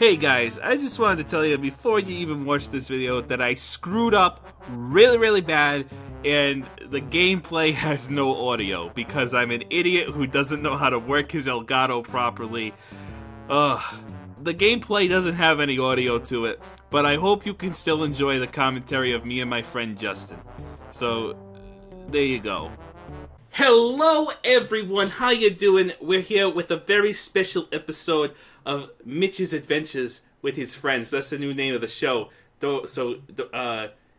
Hey guys, I just wanted to tell you before you even watch this video that I screwed up really bad and the gameplay has no audio because I'm an idiot who doesn't know how to work his Elgato properly. The gameplay doesn't have any audio to it, but I hope you can still enjoy the commentary of me and my friend Justin. So, there you go. Hello everyone, how you doing? We're here with a very special episode of Mitch's Adventures with his friends. That's the new name of the show.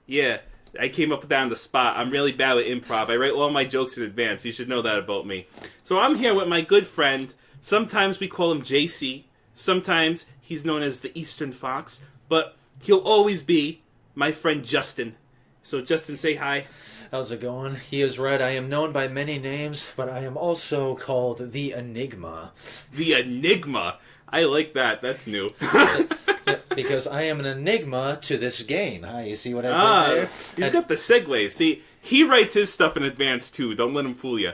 Yeah, I came up with that on the spot. I'm really bad with improv. I write all my jokes in advance. You should know that about me. So I'm here with my good friend. Sometimes we call him JC. Sometimes he's known as the Eastern Fox. But he'll always be my friend Justin. So Justin, say hi. How's it going? He is right. I am known by many names, but I am also called the Enigma. The Enigma? I like that. That's new. Because I am an enigma to this game. Hi, you see what I did there? He's got the segues. See, he writes his stuff in advance, too. Don't let him fool you.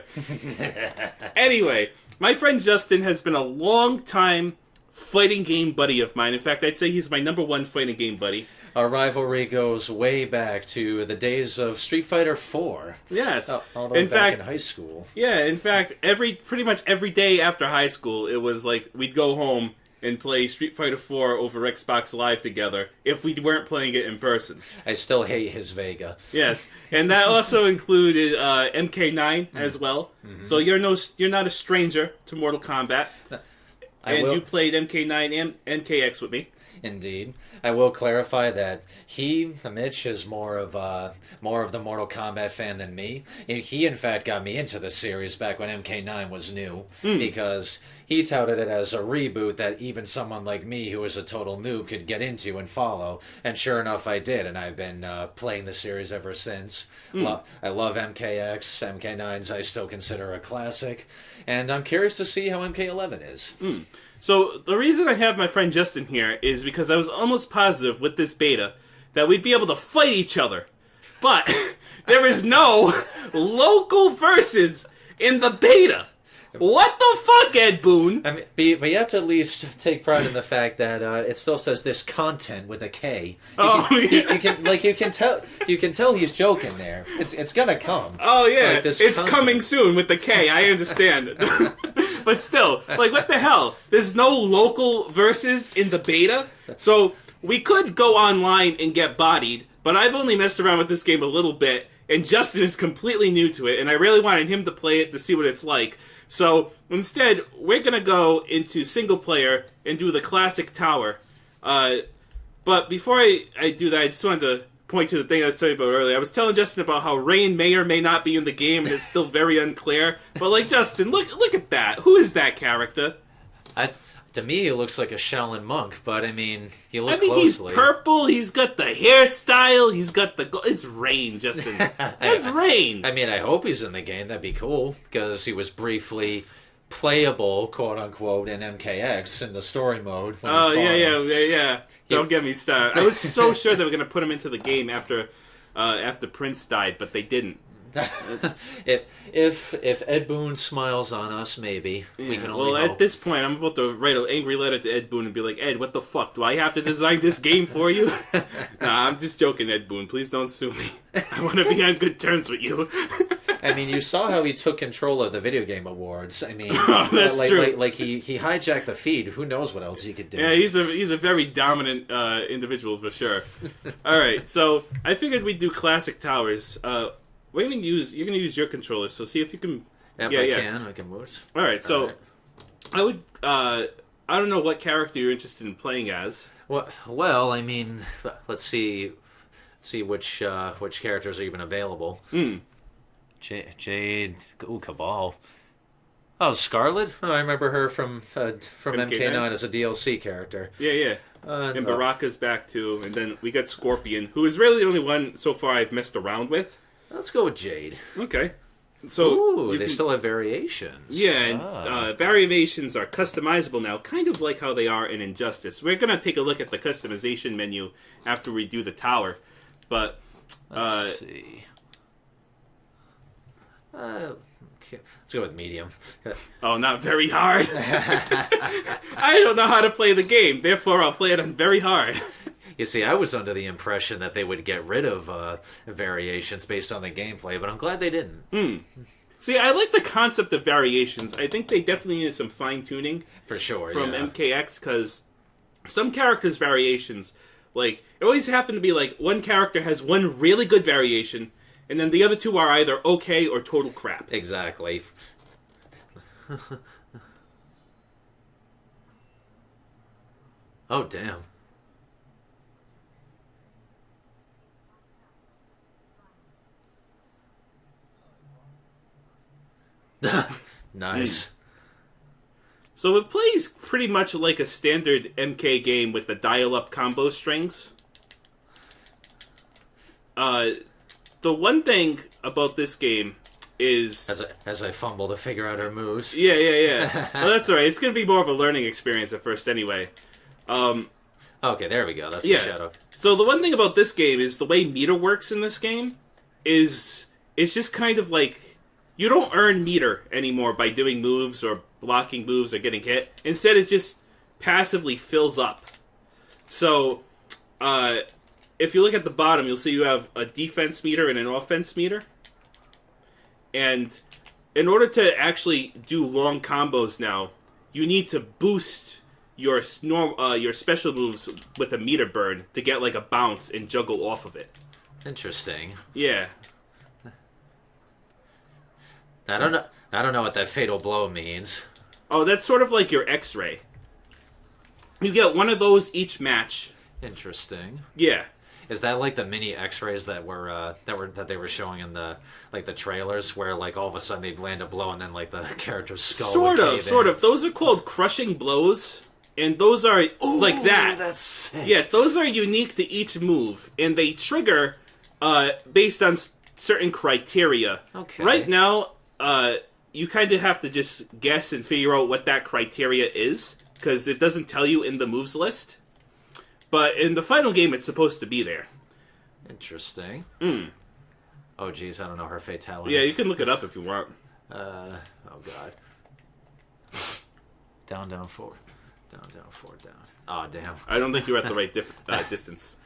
Anyway, my friend Justin has been a long-time fighting game buddy of mine. In fact, I'd say he's my #1 fighting game buddy. Our rivalry goes way back to the days of Street Fighter 4. Yes. All the way back in high school. Yeah, in fact, pretty much every day after high school, it was like we'd go home and play Street Fighter 4 over Xbox Live together if we weren't playing it in person. I still hate his Vega. Yes, and that also included MK9 as well. Mm-hmm. So you're not a stranger to Mortal Kombat. You played MK9 and MKX with me. Indeed. I will clarify that Mitch, is more of the Mortal Kombat fan than me. He, in fact, got me into the series back when MK9 was new, because he touted it as a reboot that even someone like me, who is a total noob, could get into and follow. And sure enough, I did, and I've been playing the series ever since. I love MKX. MK9's I still consider a classic, and I'm curious to see how MK11 is. So, the reason I have my friend Justin here is because I was almost positive with this beta that we'd be able to fight each other. But there is no local versus in the beta. What the fuck, Ed Boon? I mean, but you have to at least take pride in the fact that it still says this content with a K. You can tell he's joking there. It's gonna come. Oh yeah, it's coming soon with the K. I understand. But still, like, what the hell? There's no local versus in the beta, so we could go online and get bodied. But I've only messed around with this game a little bit, and Justin is completely new to it, and I really wanted him to play it to see what it's like. So, instead, we're going to go into single player and do the Klassic Tower. But before I do that, I just wanted to point to the thing I was telling you about earlier. I was telling Justin about how Rain may or may not be in the game, and it's still very unclear. But, like, Justin, look at that. Who is that character? To me, he looks like a Shaolin monk, but I mean, you look closely. He's purple, he's got the hairstyle, he's got the... It's Rain, Justin. It's Rain! I mean, I hope he's in the game, that'd be cool, because he was briefly playable, quote-unquote, in MKX, in the story mode. Oh, yeah. Don't get me started. I was so sure they were going to put him into the game after Prince died, but they didn't. If Ed Boon smiles on us, maybe we can only hope. At this point, I'm about to write an angry letter to Ed Boon and be like, Ed, what the fuck? Do I have to design this game for you? Nah, I'm just joking, Ed Boon. Please don't sue me. I want to be on good terms with you. I mean, you saw how he took control of the video game awards. I mean, that's true. Like he hijacked the feed. Who knows what else he could do? Yeah, he's a very dominant individual for sure. All right, so I figured we'd do Klassic Towers. You're gonna use your controller, so see if you can. I can move. All right, so I would. I don't know what character you're interested in playing as. Well, I mean, let's see which characters are even available. Jade, Cabal. Oh, Scarlet. Oh, I remember her from MK9 as a DLC character. Yeah. And Baraka's back too, and then we got Scorpion, who is really the only one so far I've messed around with. Let's go with Jade. Okay. So they still have variations. Yeah, and variations are customizable now, kind of like how they are in Injustice. We're going to take a look at the customization menu after we do the tower. But let's see. Okay. Let's go with medium. Oh, not very hard. I don't know how to play the game, therefore I'll play it on very hard. You see, I was under the impression that they would get rid of variations based on the gameplay, but I'm glad they didn't. See, I like the concept of variations. I think they definitely need some fine-tuning For sure, from yeah. MKX, because some characters' variations, like, it always happened to be like one character has one really good variation, and then the other two are either okay or total crap. Exactly. Oh, damn. Nice. So it plays pretty much like a standard MK game with the dial-up combo strings. The one thing about this game is... As I fumble to figure out her moves. Yeah. Well, that's all right. It's going to be more of a learning experience at first anyway. Okay, there we go. That's the shadow. So the one thing about this game is the way meter works in this game is it's just kind of like... You don't earn meter anymore by doing moves or blocking moves or getting hit. Instead, it just passively fills up. So, if you look at the bottom, you'll see you have a defense meter and an offense meter. And in order to actually do long combos now, you need to boost your special moves with a meter burn to get like a bounce and juggle off of it. Interesting. Yeah. I don't know what that fatal blow means. Oh, that's sort of like your X-ray. You get one of those each match. Interesting. Yeah. Is that like the mini X-rays that they were showing in the trailers, where like all of a sudden they'd land a blow and then like the character's skull would cave in? Sort of. Those are called crushing blows, and those are like that. That's sick. Yeah, those are unique to each move, and they trigger based on certain criteria. Okay. Right now, you kind of have to just guess and figure out what that criteria is, because it doesn't tell you in the moves list. But in the final game, it's supposed to be there. Interesting. Oh, geez, I don't know her fatality. Yeah, you can look it up if you want. Oh, God. Down, 4. Down, 4, down. Oh, damn. I don't think you're at the right distance.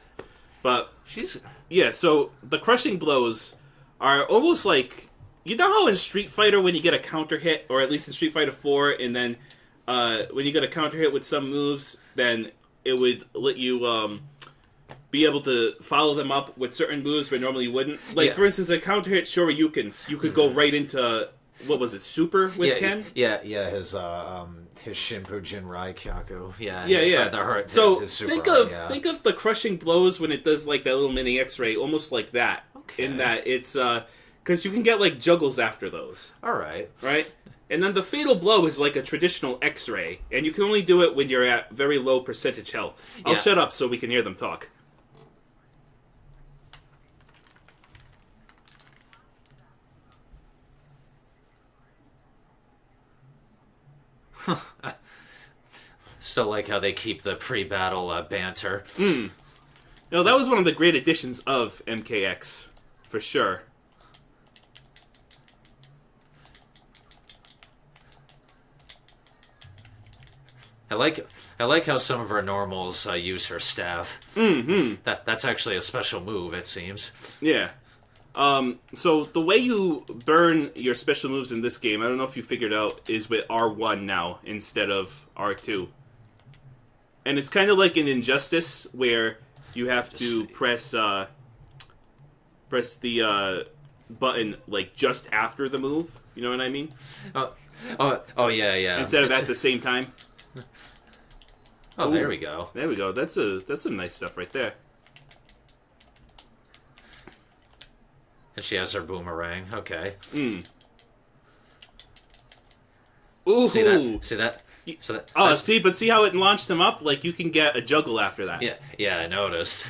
But, She's... yeah, so the crushing blows are almost like... You know how in Street Fighter when you get a counter hit, or at least in Street Fighter 4, and then when you get a counter hit with some moves, then it would let you be able to follow them up with certain moves where normally you wouldn't. Like, for instance, a counter hit Shoryuken, you could go right into, what was it, Super with Ken? Yeah, his Shinpu Jinrai Kyaku. Yeah. So his super think of the crushing blows when it does like that little mini X-ray, almost like that. Okay. In that it's... Because you can get, like, juggles after those. Alright. Right? And then the fatal blow is like a traditional X-ray, and you can only do it when you're at very low percentage health. I'll shut up so we can hear them talk. Still like how they keep the pre-battle banter. You know, that was one of the great additions of MKX, for sure. I like how some of her normals use her staff. That's actually a special move, it seems. Yeah. So the way you burn your special moves in this game, I don't know if you figured out, is with R1 now instead of R2. And it's kind of like an Injustice where you have to press the button like just after the move. You know what I mean? Oh yeah. Instead of at the same time. Oh, there we go. There we go. That's some nice stuff right there. And she has her boomerang. Okay. Ooh. See that? See how it launched them up? Like, you can get a juggle after that. Yeah, I noticed.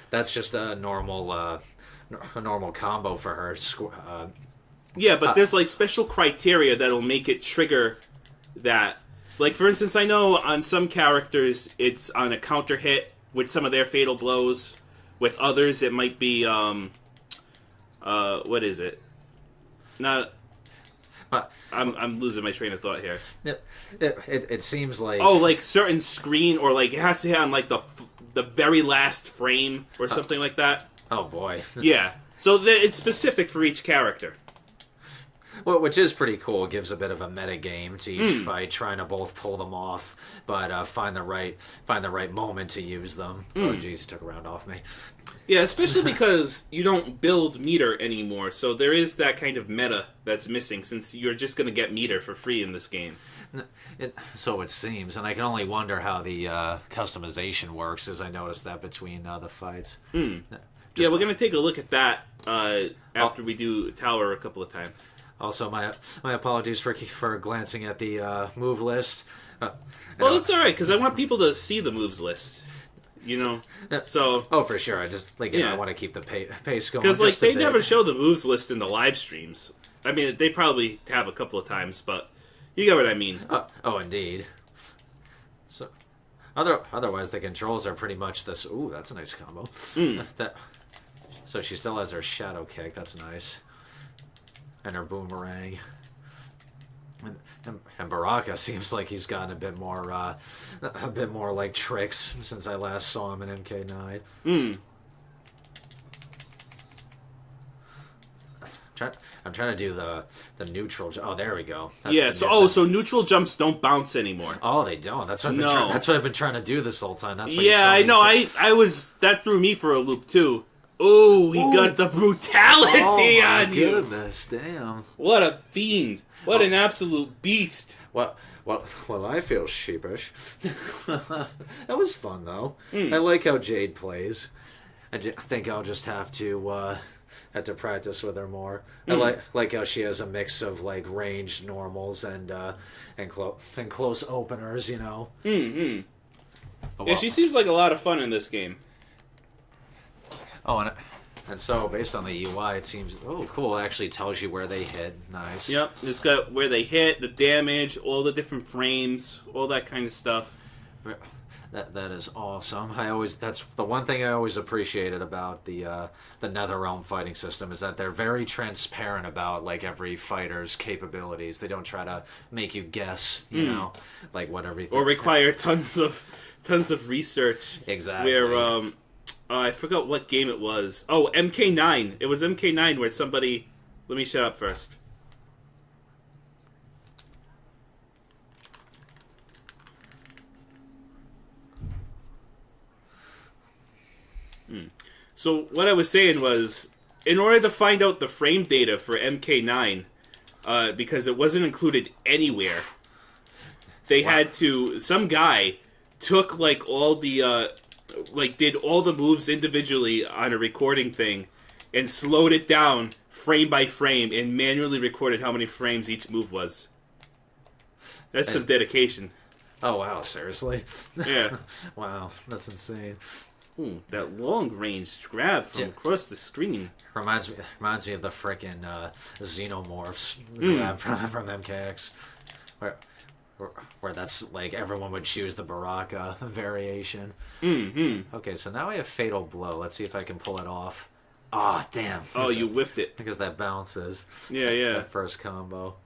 That's just a normal combo for her. Yeah, but there's, like, special criteria that'll make it trigger that. Like, for instance, I know on some characters, it's on a counter hit with some of their fatal blows. With others, it might be, what is it? not. But I'm losing my train of thought here. it seems like like certain screen or like it has to hit on like the very last frame or something like that. Oh boy. Yeah. So it's specific for each character. Well, which is pretty cool. It gives a bit of a meta game to each fight, trying to both pull them off, but find the right moment to use them. Oh, jeez, he took a round off me. Yeah, especially because you don't build meter anymore, so there is that kind of meta that's missing, since you're just going to get meter for free in this game. So it seems, and I can only wonder how the customization works, as I noticed that between the fights. Yeah, we're going to take a look at that after we do Tower a couple of times. Also, my apologies for glancing at the move list. Well, it's all right, because I want people to see the moves list. You know, so... Oh, for sure. I just, I want to keep the pace going. Because, they never show the moves list in the live streams. I mean, they probably have a couple of times, but you get what I mean. Oh, indeed. So, otherwise, the controls are pretty much this... Ooh, that's a nice combo. So she still has her shadow kick. That's nice. And her boomerang. And Baraka seems like he's gotten a bit more like tricks since I last saw him in MK9. I'm trying to do the neutral. Oh, there we go. So neutral jumps don't bounce anymore. Oh, they don't. That's what I've been trying to do this whole time. That's I know. I was that threw me for a loop too. Oh, he got the brutality on you. Oh my goodness, damn! What a fiend! What an absolute beast! Well, I feel sheepish. That was fun, though. I like how Jade plays. I think I'll just have to practice with her more. I like how she has a mix of like ranged normals and close openers. You know. Oh, well. Yeah, she seems like a lot of fun in this game. Oh, and so based on the UI, it seems cool. It actually tells you where they hit. Nice. Yep, it's got where they hit, the damage, all the different frames, all that kind of stuff. That is awesome. That's the one thing I always appreciated about the NetherRealm fighting system is that they're very transparent about like every fighter's capabilities. They don't try to make you guess, you know, like what everything or require tons of research. Exactly. Where I forgot what game it was. Oh, MK9. It was MK9 where somebody... Let me shut up first. So what I was saying was, in order to find out the frame data for MK9, because it wasn't included anywhere, they had to... Some guy took like all the... did all the moves individually on a recording thing and slowed it down frame by frame and manually recorded how many frames each move was. That's some dedication. Oh, wow, seriously? Yeah. Wow, that's insane. That long-range grab from across the screen. Reminds me of the frickin' Xenomorphs grab from MKX. Where that's like everyone would choose the Baraka variation. Okay, so now I have Fatal Blow. Let's see if I can pull it off. Ah, damn. Oh, you whiffed it. Because that bounces. Yeah. That first combo.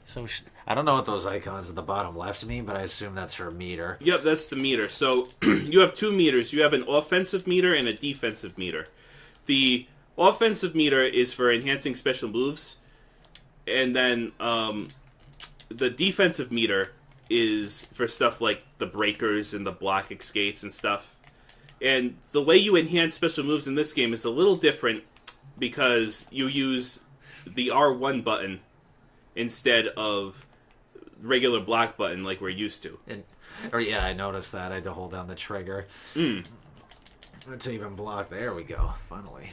So I don't know what those icons at the bottom left mean, but I assume that's her meter. Yep, that's the meter. So you have two meters. You have an offensive meter and a defensive meter. The offensive meter is for enhancing special moves. And then the defensive meter is for stuff like the breakers and the block escapes and stuff. And the way you enhance special moves in this game is a little different because you use the R1 button instead of regular block button like we're used to. Yeah, I noticed that. I had to hold down the trigger. To even block. There we go. Finally.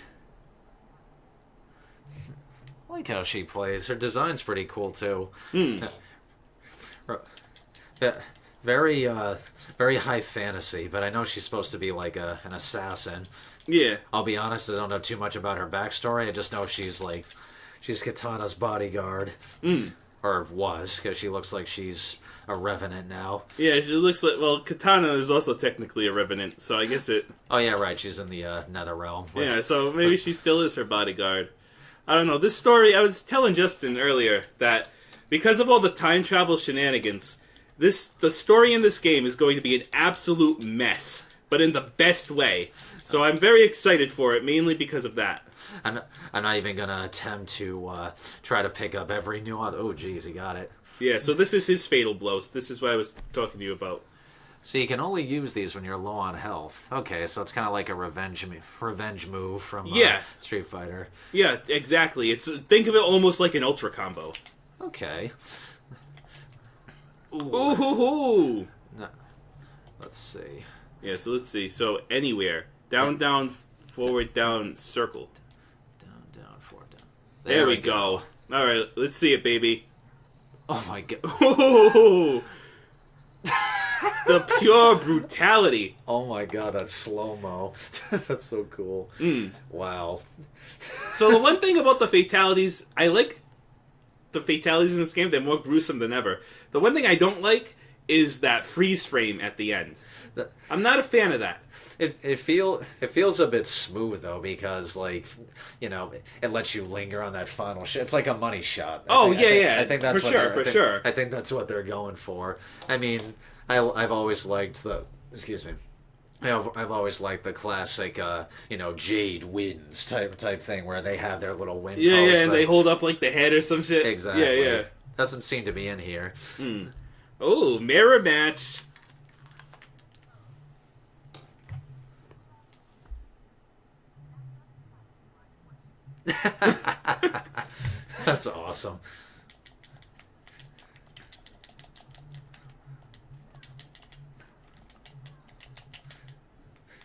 I like how she plays. Her design's pretty cool, too. Very high fantasy, but I know she's supposed to be like an assassin. Yeah. I'll be honest, I don't know too much about her backstory. I just know she's Katana's bodyguard. Or was, because she looks like she's a revenant now. Yeah, she looks like... Well, Katana is also technically a revenant, so I guess it... Oh, yeah, right. She's in the NetherRealm. Yeah, so maybe she still is her bodyguard. I don't know. This story, I was telling Justin earlier that because of all the time travel shenanigans, the story in this game is going to be an absolute mess, but in the best way. So I'm very excited for it, mainly because of that. I'm not even going to attempt to try to pick up every nuance. Oh, geez, he got it. Yeah, so this is his fatal blows. This is what I was talking to you about. So you can only use these when you're low on health. Okay, so it's kind of like a revenge move from Street Fighter. Yeah, exactly. Think of it almost like an ultra combo. Okay. Ooh. No. Let's see. Yeah, so let's see. So anywhere. Down, down, forward, down, circle. Down, forward, down. There we go. All right, let's see it, baby. Oh my god. Ooh. The pure brutality. Oh my god, that's slow-mo. That's so cool. Wow. So the one thing about the fatalities, I like the fatalities in this game. They're more gruesome than ever. The one thing I don't like is that freeze frame at the end. I'm not a fan of that. It feels a bit smooth though, because it lets you linger on that final shot. It's like a money shot. I think that's for sure. I think that's what they're going for. I mean, I've always liked the I've always liked the classic Jade wins type thing where they have their little win pose, and they hold up like the head or some shit. Exactly. Yeah. Doesn't seem to be in here. Oh, mirror match. That's awesome.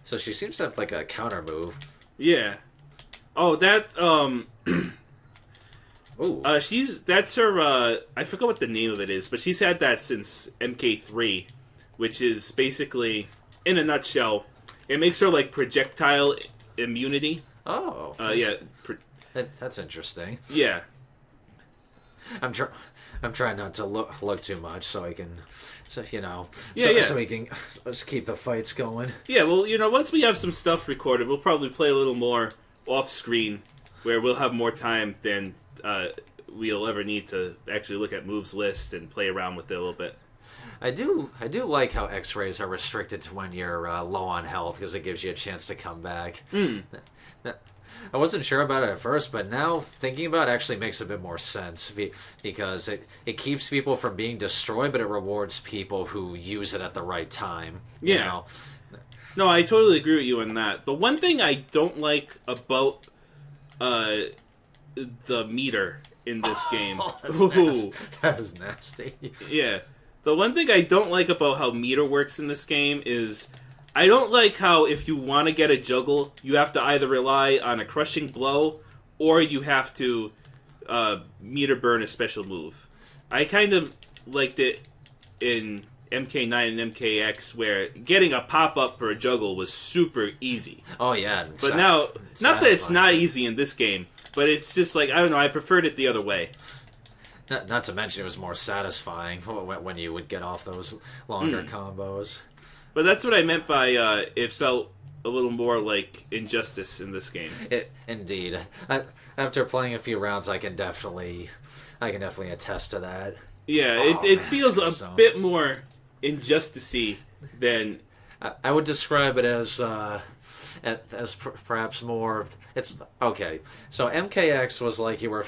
So she seems to have like a counter move. Yeah. Oh, that Ooh. That's her. I forgot what the name of it is, but she's had that since MK3, which is basically, in a nutshell, it makes her like projectile immunity. Oh. Yeah. That's interesting. Yeah. I'm trying not to look too much, so I can, so we can just keep the fights going. Yeah. Well, once we have some stuff recorded, we'll probably play a little more off screen, where we'll have more time than we'll ever need to actually look at moves list and play around with it a little bit. I do like how X-rays are restricted to when you're low on health, because it gives you a chance to come back. I wasn't sure about it at first, but now thinking about it actually makes a bit more sense, because it keeps people from being destroyed, but it rewards people who use it at the right time. Yeah. You know? No, I totally agree with you on that. The one thing I don't like about the meter in this game... Oh, that is nasty. Yeah. The one thing I don't like about how meter works in this game is... I don't like how if you want to get a juggle, you have to either rely on a crushing blow or you have to meter burn a special move. I kind of liked it in MK9 and MKX where getting a pop-up for a juggle was super easy. Oh, yeah. But now, not that it's not easy in this game, but it's just like, I don't know, I preferred it the other way. Not to mention it was more satisfying when you would get off those longer combos. But that's what I meant by it felt a little more like Injustice in this game. Indeed. After playing a few rounds, I can definitely attest to that. Yeah, it feels a bit more Injustice-y than... I would describe it as perhaps more... It's okay. So MKX was like you were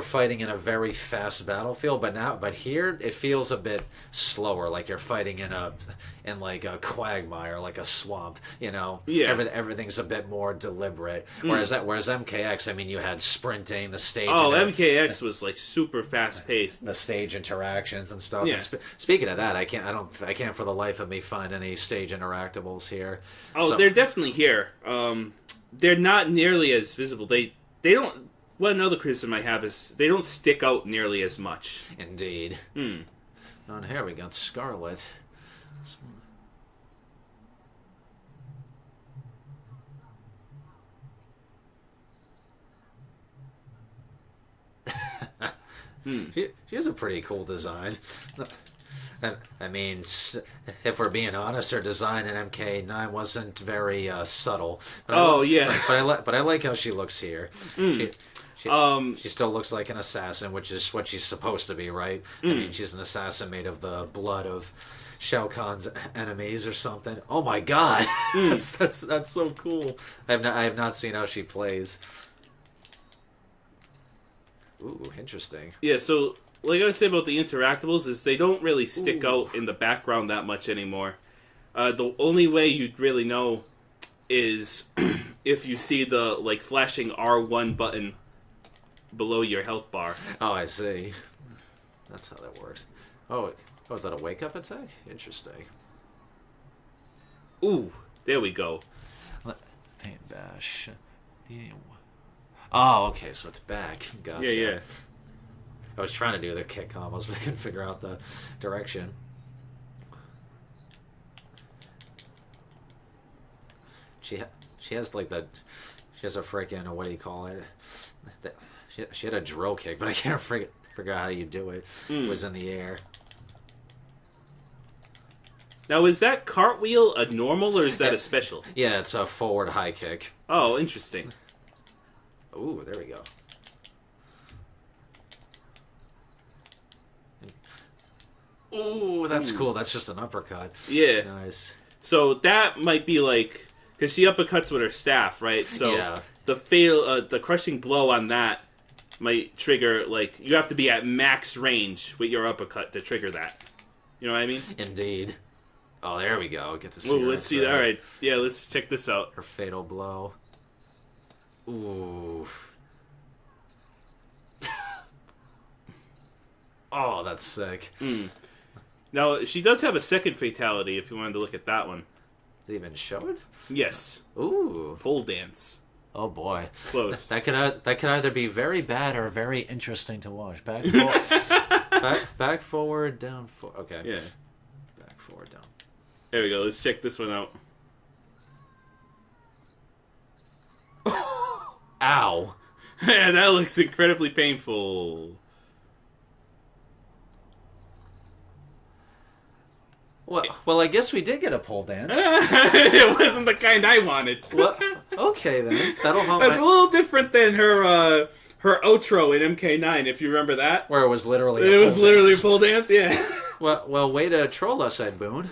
fighting in a very fast battlefield, but here it feels a bit slower, like you're fighting in like a quagmire, like a swamp. Yeah. Everything's a bit more deliberate. Whereas MKX, I mean, you had sprinting, the stage. Oh, MKX was like super fast paced. The stage interactions and stuff. Yeah. And speaking of that, I can't for the life of me find any stage interactables here. Oh, they're definitely here. They're not nearly as visible. They don't. Well, another criticism I have is they don't stick out nearly as much. Indeed. And here we got Scarlet. She has a pretty cool design. I mean, if we're being honest, her design in MK9 wasn't very subtle. But I like how she looks here. She still looks like an assassin, which is what she's supposed to be, right? I mean, she's an assassin made of the blood of Shao Kahn's enemies or something. Oh my god, that's so cool. I have not seen how she plays. Ooh, interesting. Yeah, so like I say about the interactables is they don't really stick out in the background that much anymore. The only way you'd really know is if you see the like flashing R1 button below your health bar. Oh, I see. That's how that works. Oh, is that a wake-up attack? Interesting. Ooh, there we go. Paint bash. Oh, okay, so it's back. Gotcha. Yeah. I was trying to do the kick combos, but I couldn't figure out the direction. She has like the... She has a freaking... What do you call it? She had a drill kick, but I can't figure out how you do it. It was in the air. Now, is that cartwheel a normal or is that a special? Yeah, it's a forward high kick. Oh, interesting. Ooh, there we go. Ooh, that's cool. That's just an uppercut. Yeah. Nice. So that might be like... Because she uppercuts with her staff, right? So yeah. The crushing blow on that might trigger, like... You have to be at max range with your uppercut to trigger that. You know what I mean? Indeed. Oh, there we go. Get to see. Ooh, let's see. All right. Yeah, let's check this out. Her fatal blow. Ooh. Oh, that's sick. Now, she does have a second fatality if you wanted to look at that one. Did they even show it? Yes. Ooh. Pole dance. Oh, boy. Close. That could either be very bad or very interesting to watch. Back, back forward, down, forward. Okay. Yeah. Back, forward, down. There we go. Let's check this one out. Ow. Yeah, that looks incredibly painful. Well, I guess we did get a pole dance. It wasn't the kind I wanted. Well, okay then. That'll help. That's a little different than her outro in MK9, if you remember that. Where it was literally a pole dance, yeah. Well, way to troll us, Ed Boon.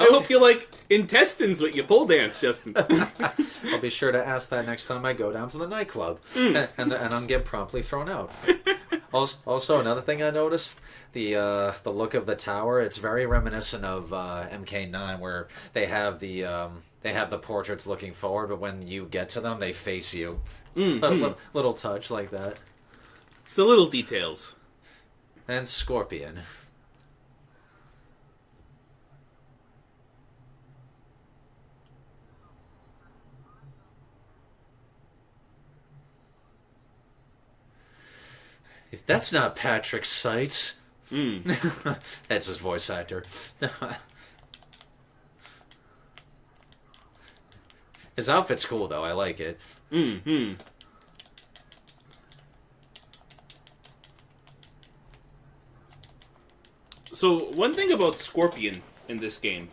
I hope you like intestines with your pole dance, Justin. I'll be sure to ask that next time I go down to the nightclub, and I'll get promptly thrown out. Also, another thing I noticed, the look of the tower, it's very reminiscent of MK9, where they have the portraits looking forward, but when you get to them, they face you. Little touch like that. It's the little details. And Scorpion. That's not Patrick Seitz. That's his voice actor. His outfit's cool, though. I like it. So, one thing about Scorpion in this game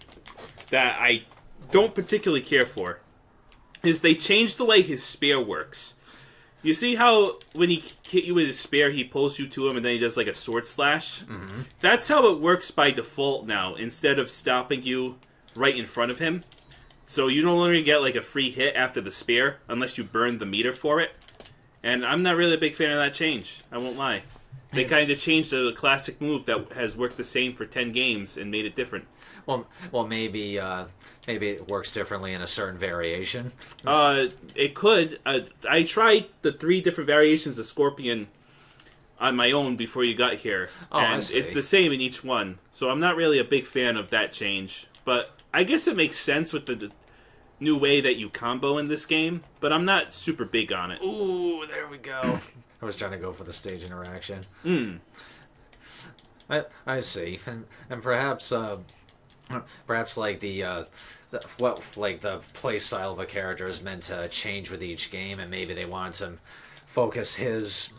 that I don't particularly care for is they changed the way his spear works. You see how when he hit you with his spear, he pulls you to him and then he does like a sword slash? Mm-hmm. That's how it works by default now, instead of stopping you right in front of him. So you no longer get like a free hit after the spear, unless you burn the meter for it. And I'm not really a big fan of that change, I won't lie. They kind of changed a classic move that has worked the same for 10 games and made it different. Well, maybe it works differently in a certain variation. It could. I tried the 3 different variations of Scorpion on my own before you got here, and it's the same in each one. So I'm not really a big fan of that change. But I guess it makes sense with the new way that you combo in this game. But I'm not super big on it. Ooh, there we go. I was trying to go for the stage interaction. I see, and perhaps like the play style of a character is meant to change with each game, and maybe they want to focus his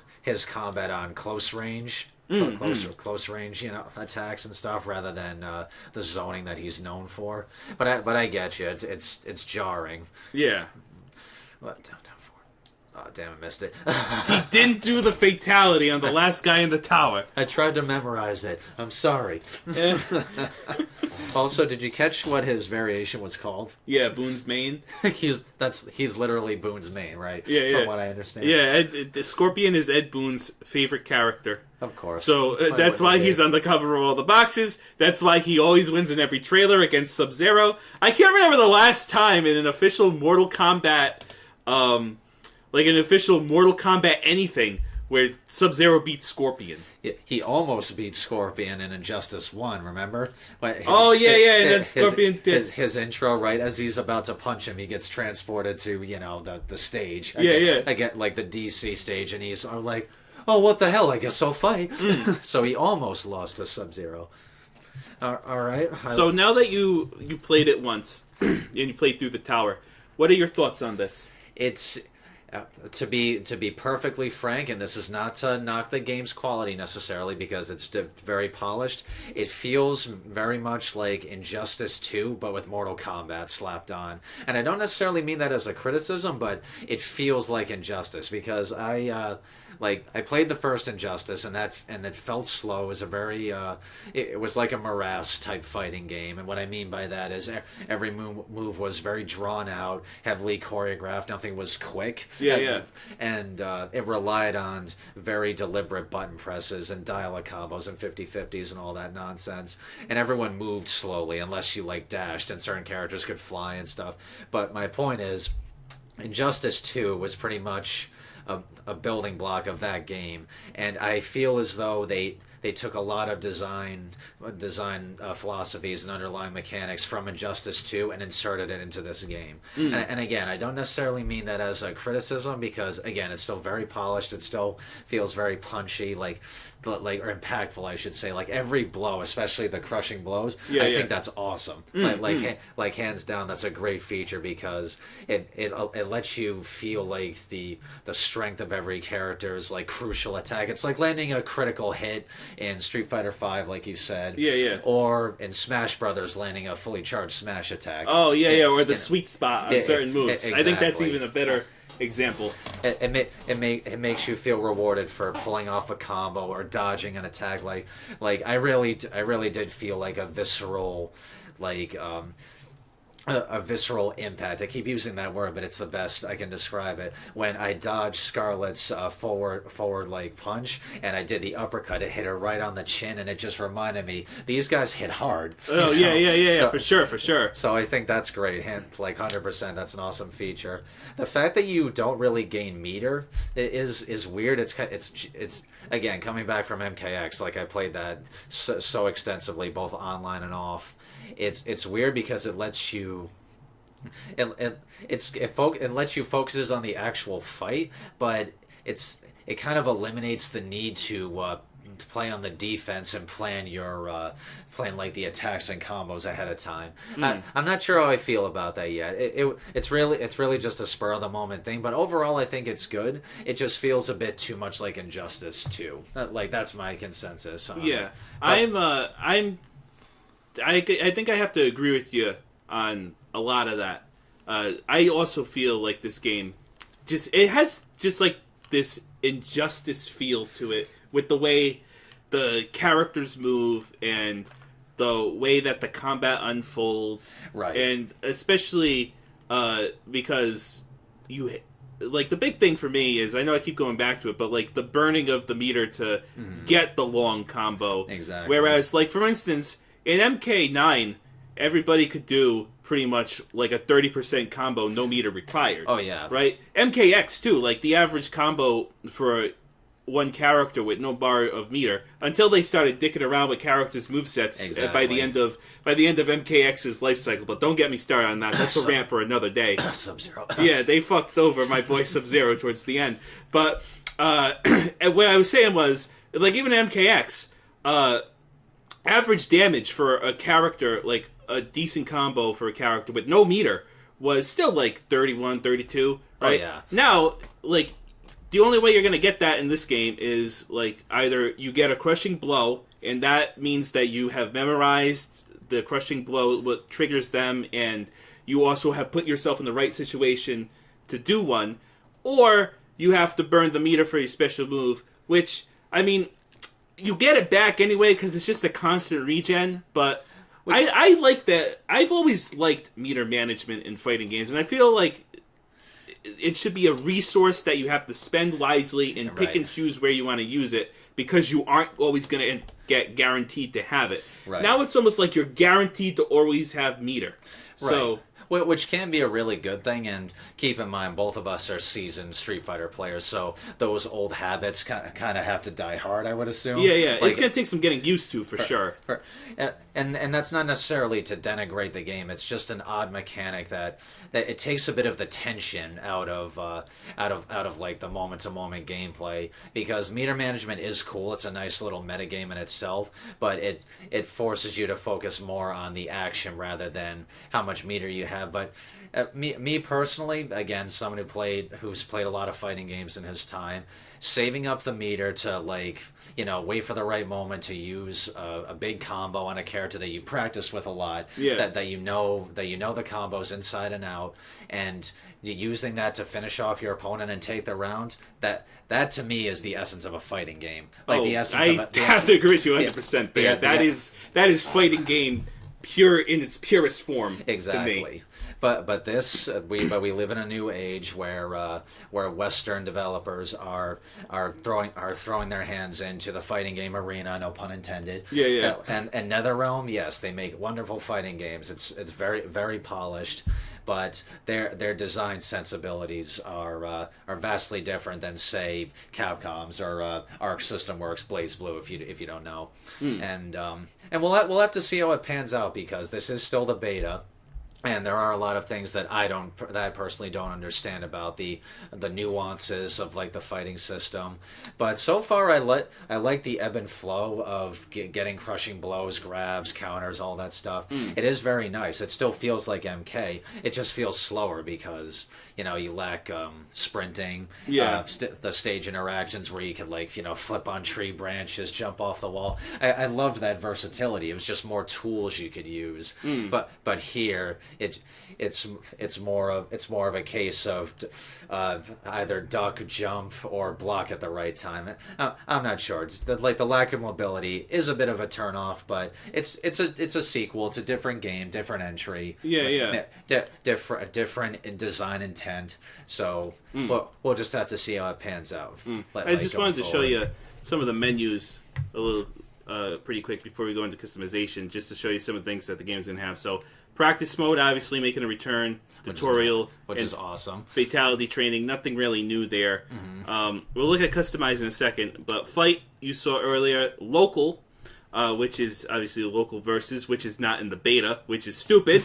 combat on close range, close range, attacks and stuff, rather than the zoning that he's known for. But I get you. It's jarring. Yeah. What, down forward. Oh, damn, I missed it. He didn't do the fatality on the last guy in the tower. I tried to memorize it. I'm sorry. Also, did you catch what his variation was called? Yeah, Boon's main. He's literally Boon's main, right? Yeah, From what I understand. Yeah, the Scorpion is Ed Boon's favorite character. Of course. So that's why he's on the cover of all the boxes. That's why he always wins in every trailer against Sub-Zero. I can't remember the last time in an official Mortal Kombat, like an official Mortal Kombat anything, where Sub-Zero beats Scorpion. He almost beat Scorpion in Injustice 1, remember? And then Scorpion did. His intro, right as he's about to punch him, he gets transported to, the stage. I get like the DC stage, and he's like, oh, what the hell, I guess I'll fight. So he almost lost to Sub-Zero. All right. So now that you played it once, and you played through the tower, what are your thoughts on this? It's... to be perfectly frank, and this is not to knock the game's quality necessarily because it's very polished, it feels very much like Injustice 2 but with Mortal Kombat slapped on. And I don't necessarily mean that as a criticism, but it feels like Injustice because I played the first Injustice and it felt slow. It was a very it was like a morass type fighting game, and what I mean by that is every move was very drawn out, heavily choreographed, nothing was quick. And it relied on very deliberate button presses and dial-up combos and 50-50s and all that nonsense. And everyone moved slowly unless you dashed, and certain characters could fly and stuff. But my point is, Injustice 2 was pretty much a building block of that game, and I feel as though they took a lot of design philosophies and underlying mechanics from Injustice 2 and inserted it into this game. And again, I don't necessarily mean that as a criticism because, again, it's still very polished. It still feels very punchy, or impactful, I should say. Like every blow, especially the crushing blows, I think that's awesome. Like hands down, that's a great feature because it lets you feel like the strength of every character's crucial attack. It's like landing a critical hit in Street Fighter V, like you said. Or in Smash Brothers, landing a fully charged smash attack. Or the sweet spot on certain moves. Exactly. I think that's even a better example. It makes you feel rewarded for pulling off a combo or dodging an attack. I really did feel like a visceral a visceral impact. I keep using that word, but it's the best I can describe it. When I dodged Scarlet's forward punch, and I did the uppercut, it hit her right on the chin, and it just reminded me these guys hit hard. Oh yeah, for sure. So I think that's great. 100%. That's an awesome feature. The fact that you don't really gain meter is weird. It's again coming back from MKX. I played that so extensively, both online and off. It's weird because it lets you it lets you focus on the actual fight, but it kind of eliminates the need to play on the defense and plan the attacks and combos ahead of time. I'm not sure how I feel about that yet. It's really just a spur of the moment thing, but overall I think it's good. It just feels a bit too much like Injustice 2. That's my consensus. I think I have to agree with you on a lot of that. I also feel like this game it has this Injustice feel to it with the way the characters move and the way that the combat unfolds. Right. And especially because the big thing for me is, I know I keep going back to it, but the burning of the meter to get the long combo. Exactly. Whereas for instance, in MK9, everybody could do pretty much a 30% combo, no meter required. Oh, yeah. Right? MKX, too, the average combo for one character with no bar of meter, until they started dicking around with characters' movesets by the end of MKX's life cycle. But don't get me started on that. That's a rant for another day. Sub-Zero. Yeah, they fucked over my boy Sub-Zero towards the end. But what I was saying was, even MKX... average damage for a character, a decent combo for a character with no meter, was still 31, 32, right? Oh, yeah. Now, the only way you're going to get that in this game is, either you get a crushing blow, and that means that you have memorized the crushing blow, what triggers them, and you also have put yourself in the right situation to do one, or you have to burn the meter for your special move, which, I mean, you get it back anyway because it's just a constant regen, but I like that. I've always liked meter management in fighting games, and I feel like it should be a resource that you have to spend wisely and pick and choose where you want to use it, because you aren't always going to get guaranteed to have it. Right. Now it's almost like you're guaranteed to always have meter. Right. So, which can be a really good thing, and keep in mind, both of us are seasoned Street Fighter players, so those old habits kind of have to die hard, I would assume. Yeah. Like, it's going to take some getting used to, for sure. And that's not necessarily to denigrate the game. It's just an odd mechanic that it takes a bit of the tension out of like the moment-to-moment gameplay, because meter management is cool. It's a nice little metagame in itself, but it forces you to focus more on the action rather than how much meter you have. But me personally, again, someone who's played a lot of fighting games in his time, saving up the meter to, like, wait for the right moment to use a big combo on a character that you practiced with a lot, that you know the combos inside and out, and using that to finish off your opponent and take the round, that to me is the essence of a fighting game. Like, the essence I have to agree with you 100% there. That is fighting game pure in its purest form. Exactly. To me. But we live in a new age where Western developers are throwing their hands into the fighting game arena, no pun intended. Yeah. And NetherRealm, yes, they make wonderful fighting games. It's very, very polished, but their design sensibilities are vastly different than, say, Capcom's or Arc System Works BlazBlue, if you don't know. And we'll have to see how it pans out, because this is still the beta. And there are a lot of things that I personally don't understand about the nuances of, like, the fighting system. But so far, I like the ebb and flow of getting crushing blows, grabs, counters, all that stuff. It is very nice. It still feels like MK. It just feels slower because you lack sprinting. The stage interactions where you can, like, flip on tree branches, jump off the wall. I loved that versatility. It was just more tools you could use. But here, it's more of a case of either duck, jump, or block at the right time. I'm not sure. It's the lack of mobility is a bit of a turnoff, but it's a sequel. It's a different game, different entry. Different design intent. So we'll just have to see how it pans out. I just wanted to show you some of the menus a little pretty quick before we go into customization, just to show you some of the things that the game's gonna have. So, practice mode, obviously making a return. Tutorial, which is awesome. Fatality training, nothing really new there. We'll look at customize in a second, but fight, you saw earlier. Local, which is obviously the local versus, which is not in the beta, which is stupid.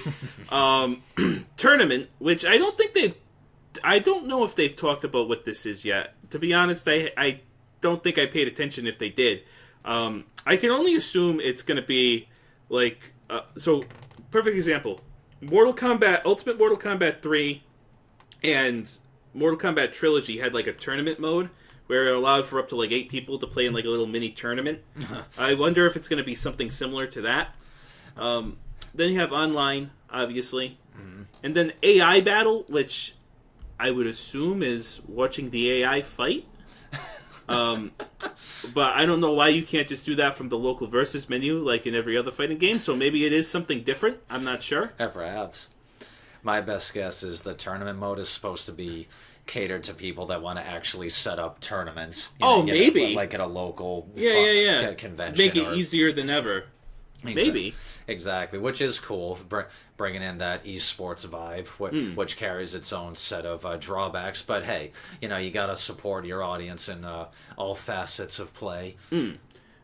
Tournament, which I don't know if they've talked about what this is yet. To be honest, I don't think I paid attention if they did. I can only assume it's going to be like so. Perfect example: Ultimate Mortal Kombat 3 and Mortal Kombat Trilogy had like a tournament mode where it allowed for up to like 8 people to play in like a little mini tournament. I wonder if it's going to be something similar to that. Then you have online, obviously, and then AI battle, which I would assume is watching the AI fight. But I don't know why you can't just do that from the local versus menu like in every other fighting game, so maybe it is something different. I'm not sure. Perhaps. My best guess is the tournament mode is supposed to be catered to people that want to actually set up tournaments. Maybe. Like at a local convention. Make it easier than ever. Maybe. Exactly, which is cool, bringing in that esports vibe, which carries its own set of drawbacks. But hey, you gotta support your audience in all facets of play.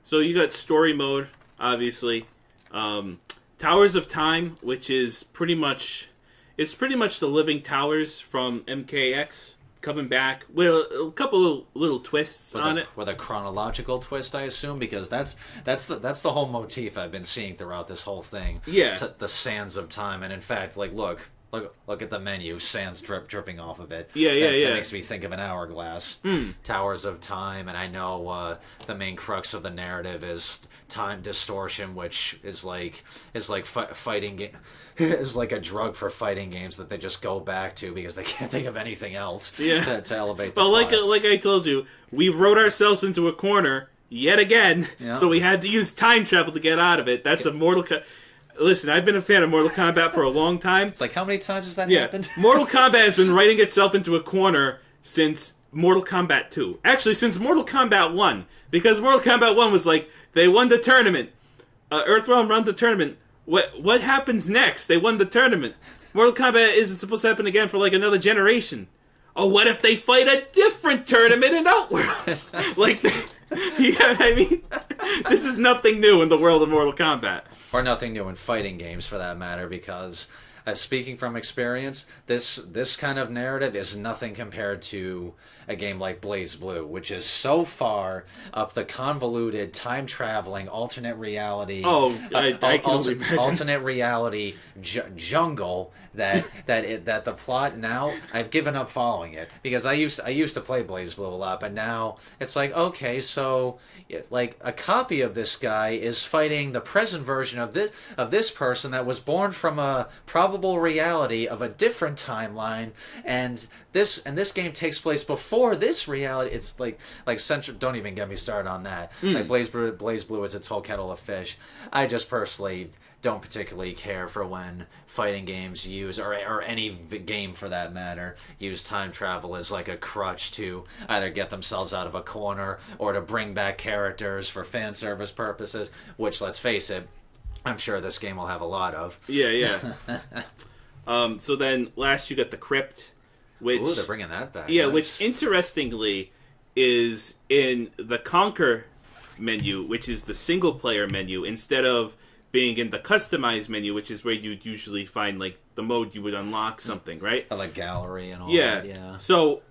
So you got story mode, obviously. Towers of Time, which is pretty much the living towers from MKX. Coming back with a couple of little twists on it, with a chronological twist, I assume, because that's the whole motif I've been seeing throughout this whole thing. Yeah, the sands of time, and in fact, like, look, Look at the menu. Sand's dripping off of it. Yeah. That makes me think of an hourglass. Towers of Time, and I know the main crux of the narrative is time distortion, which is like fighting is like a drug for fighting games that they just go back to because they can't think of anything else to elevate. But like I told you, we wrote ourselves into a corner yet again, so we had to use time travel to get out of it. That's a Mortal Kombat. Listen, I've been a fan of Mortal Kombat for a long time. It's like, how many times has that happened? Mortal Kombat has been writing itself into a corner since Mortal Kombat 2. Actually, since Mortal Kombat 1. Because Mortal Kombat 1 was like, they won the tournament. EarthRealm won the tournament. What happens next? They won the tournament. Mortal Kombat isn't supposed to happen again for like another generation. Oh, what if they fight a different tournament in Outworld? Like, you know what I mean? This is nothing new in the world of Mortal Kombat. Or nothing new in fighting games, for that matter, because, speaking from experience, this kind of narrative is nothing compared to a game like BlazBlue, which is so far up the convoluted, time-traveling, alternate reality... I can only imagine. Alternate reality jungle that the plot now... I've given up following it, because I used to play BlazBlue a lot, but now it's like, okay, so... like, a copy of this guy is fighting the present version of this person that was born from a probable reality of a different timeline, and this game takes place before this reality. It's like central. Don't even get me started on that. Like BlazBlue is its whole kettle of fish. I just personally don't particularly care for when fighting games use, or any game for that matter, use time travel as like a crutch to either get themselves out of a corner or to bring back characters for fan service purposes, which, let's face it, I'm sure this game will have a lot of. Yeah. So then last you got the Crypt, which... Ooh, they're bringing that back. Yeah, nice. Which interestingly is in the Conquer menu, which is the single-player menu, instead of being in the customized menu, which is where you'd usually find like the mode you would unlock something, right? Like gallery and all that, yeah. So,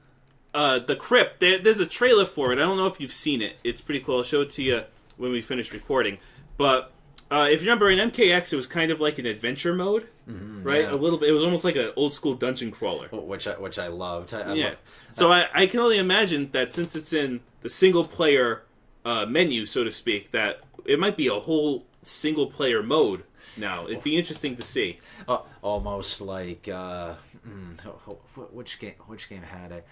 the Crypt, there's a trailer for it. I don't know if you've seen it. It's pretty cool. I'll show it to you when we finish recording. But if you remember, in MKX, it was kind of like an adventure mode, right? Yeah. A little bit. It was almost like an old school dungeon crawler, which I loved. So I can only imagine that since it's in the single player menu, so to speak, that it might be a whole single player mode now. It'd be interesting to see. Almost like which game had it?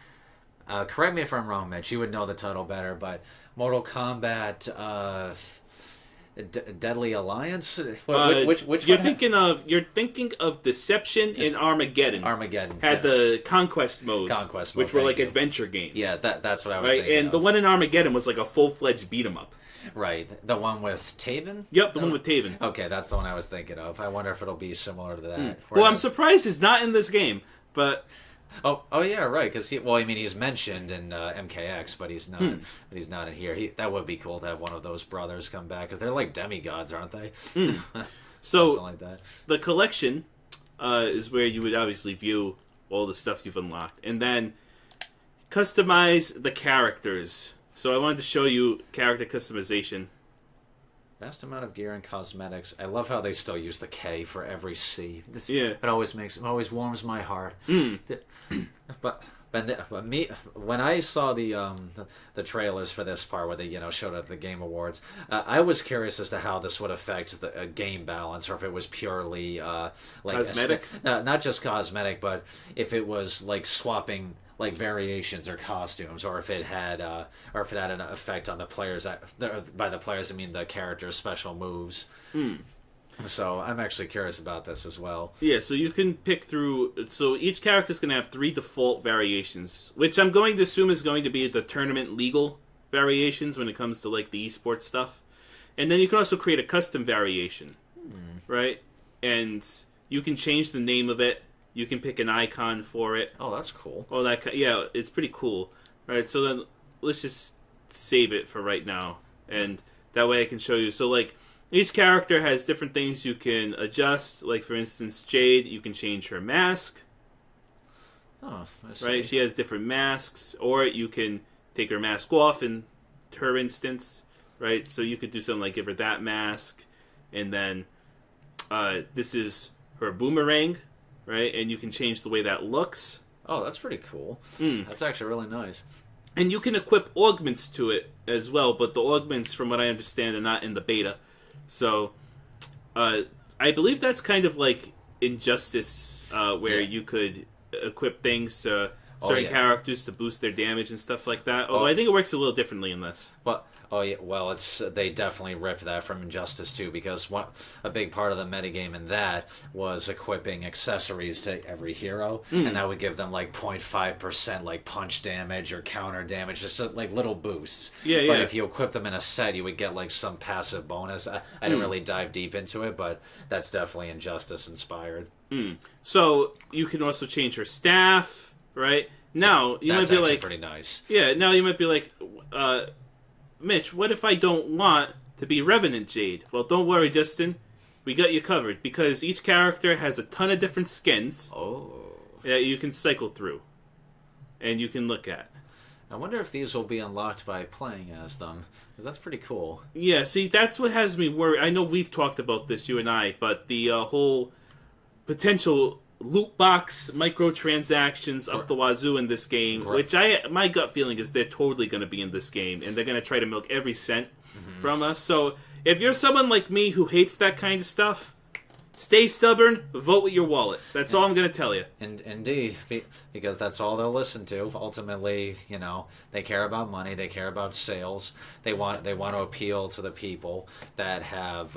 Correct me if I'm wrong, Mitch. You would know the title better, but Mortal Kombat. Deadly Alliance? Which you're thinking of Deception and Armageddon. Armageddon had the conquest modes, which were like adventure games. Yeah, that's what I was thinking. And the one in Armageddon was like a full-fledged beat 'em up. Right, the one with Taven. Yep, the one with Taven. Okay, that's the one I was thinking of. I wonder if it'll be similar to that. Well, I'm surprised it's not in this game, but. Oh yeah, right. Because he's mentioned in MKX, but he's not. But he's not in here. That would be cool to have one of those brothers come back, because they're like demigods, aren't they? So like that. The collection is where you would obviously view all the stuff you've unlocked, and then customize the characters. So I wanted to show you character customization. Vast amount of gear and cosmetics. I love how they still use the K for every C. It always warms my heart. But me, when I saw the trailers for this part where they showed at the Game Awards, I was curious as to how this would affect the game balance, or if it was purely like cosmetic. Not just cosmetic, but if it was like swapping like variations or costumes, or if it had an effect on the players. By the players, I mean the characters' special moves. So I'm actually curious about this as well. Yeah, so you can pick through. So each character's going to have 3 default variations, which I'm going to assume is going to be the tournament legal variations when it comes to like the esports stuff. And then you can also create a custom variation, right? And you can change the name of it. You can pick an icon for it. Oh, that's cool. Oh, yeah, it's pretty cool. All right, so then let's just save it for right now, and that way I can show you. So like each character has different things you can adjust. Like for instance, Jade, you can change her mask. Oh, I see. Right, she has different masks, or you can take her mask off in her instance. Right, so you could do something like give her that mask, and then this is her boomerang. right? And you can change the way that looks. Oh, that's pretty cool. That's actually really nice. And you can equip augments to it as well, but the augments, from what I understand, are not in the beta. So, I believe that's kind of like Injustice, where you could equip things to certain characters to boost their damage and stuff like that. Although I think it works a little differently in this. But they definitely ripped that from Injustice 2, because a big part of the metagame in that was equipping accessories to every hero, and that would give them like 0.5% like punch damage or counter damage, just like little boosts. But if you equip them in a set, you would get like some passive bonus. I didn't really dive deep into it, but that's definitely Injustice inspired. So you can also change her staff, right? Now you might be like, pretty nice. Yeah. Now you might be like, Mitch, what if I don't want to be Revenant Jade? Well, don't worry, Justin. We got you covered, because each character has a ton of different skins that you can cycle through and you can look at. I wonder if these will be unlocked by playing as them, because that's pretty cool. Yeah, see, that's what has me worried. I know we've talked about this, you and I, but the whole potential loot box microtransactions up the wazoo in this game, which my gut feeling is they're totally going to be in this game, and they're going to try to milk every cent from us. So if you're someone like me who hates that kind of stuff, stay stubborn, vote with your wallet. That's all I'm going to tell you. Indeed, because that's all they'll listen to. Ultimately, they care about money, they care about sales. They want to appeal to the people that have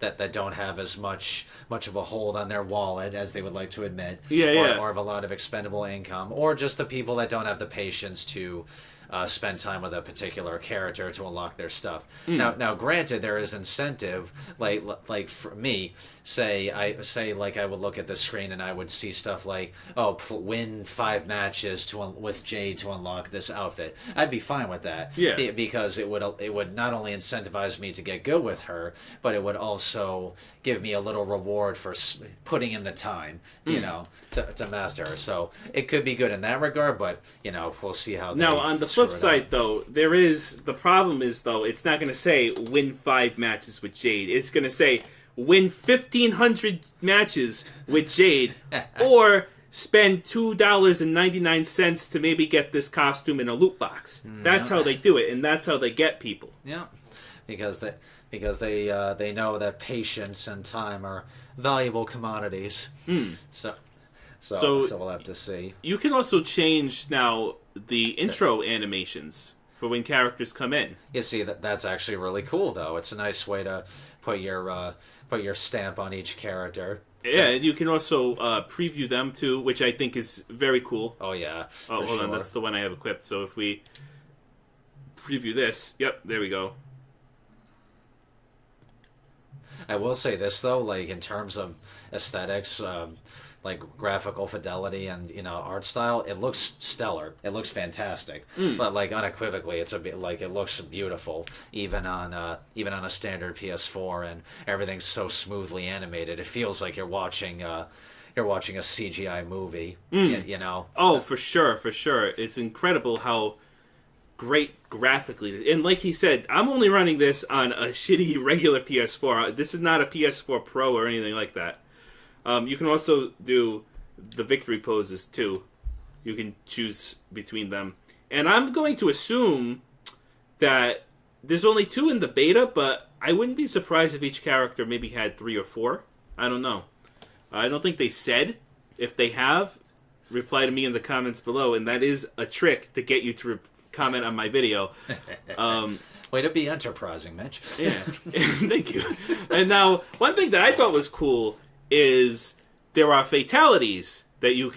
that don't have as much of a hold on their wallet as they would like to admit, or have a lot of expendable income, or just the people that don't have the patience to spend time with a particular character to unlock their stuff. Now, granted, there is incentive. Like for me, I would look at the screen and I would see stuff like, win 5 matches with Jade to unlock this outfit. I'd be fine with that. Yeah. Because it would not only incentivize me to get good with her, but it would also give me a little reward for putting in the time, to master her. So it could be good in that regard, but we'll see how. Now, on the flip side, though, the problem is it's not going to say win 5 matches with Jade. It's going to say win 1,500 matches with Jade, or spend $2.99 to maybe get this costume in a loot box. That's how they do it, and that's how they get people. Yeah, because they know that patience and time are valuable commodities. So we'll have to see. You can also change now the intro animations for when characters come in. You see, that's actually really cool, though. It's a nice way to put your stamp on each character. Yeah, and you can also preview them too, which I think is very cool. Oh yeah. Oh, hold on, that's the one I have equipped. So if we preview this, yep, there we go. I will say this though, like in terms of aesthetics, like graphical fidelity and art style, it looks stellar. It looks fantastic. But like unequivocally, it's a bit like it looks beautiful even on a standard PS4, and everything's so smoothly animated. It feels like you're watching a CGI movie. Oh, for sure. It's incredible how great graphically it is. And like he said, I'm only running this on a shitty regular PS4. This is not a PS4 Pro or anything like that. You can also do the victory poses too. You can choose between them. And I'm going to assume that there's only 2 in the beta, but I wouldn't be surprised if each character maybe had 3 or 4. I don't know. I don't think they said. If they have, reply to me in the comments below, and that is a trick to get you to comment on my video. Way to be enterprising, Mitch. Yeah, thank you. And now, one thing that I thought was cool is there are fatalities that you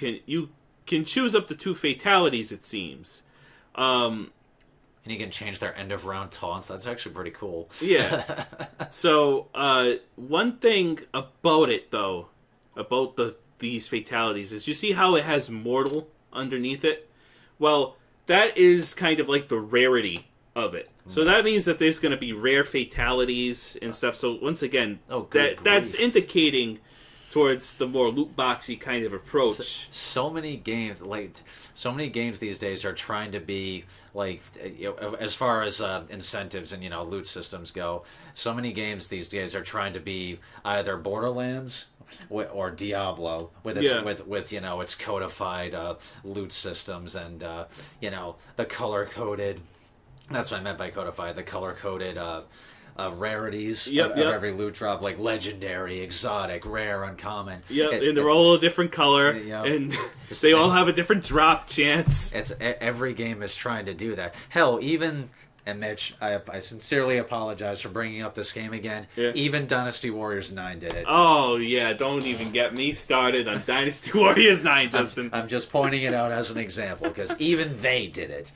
can choose up to 2 fatalities, it seems. And you can change their end of round taunts. That's actually pretty cool. Yeah. So one thing about it though, about these fatalities, is you see how it has mortal underneath it? Well, that is kind of like the rarity of it. So that means that there's going to be rare fatalities and stuff. So once again, that's indicating towards the more loot boxy kind of approach. So many games these days are trying to be like, as far as incentives and loot systems go. So many games these days are trying to be either Borderlands or Diablo with its with its codified loot systems and the color coded. That's what I meant by codified. The color coded. Rarities of every loot drop, like legendary, exotic, rare, uncommon. And they're all a different color, and they all have a different drop chance. Every game is trying to do that. Hell, even... And Mitch, I sincerely apologize for bringing up this game again. Yeah. Even Dynasty Warriors 9 did it. Oh, yeah, don't even get me started on Dynasty Warriors 9, Justin. I'm just pointing it out as an example, because even they did it.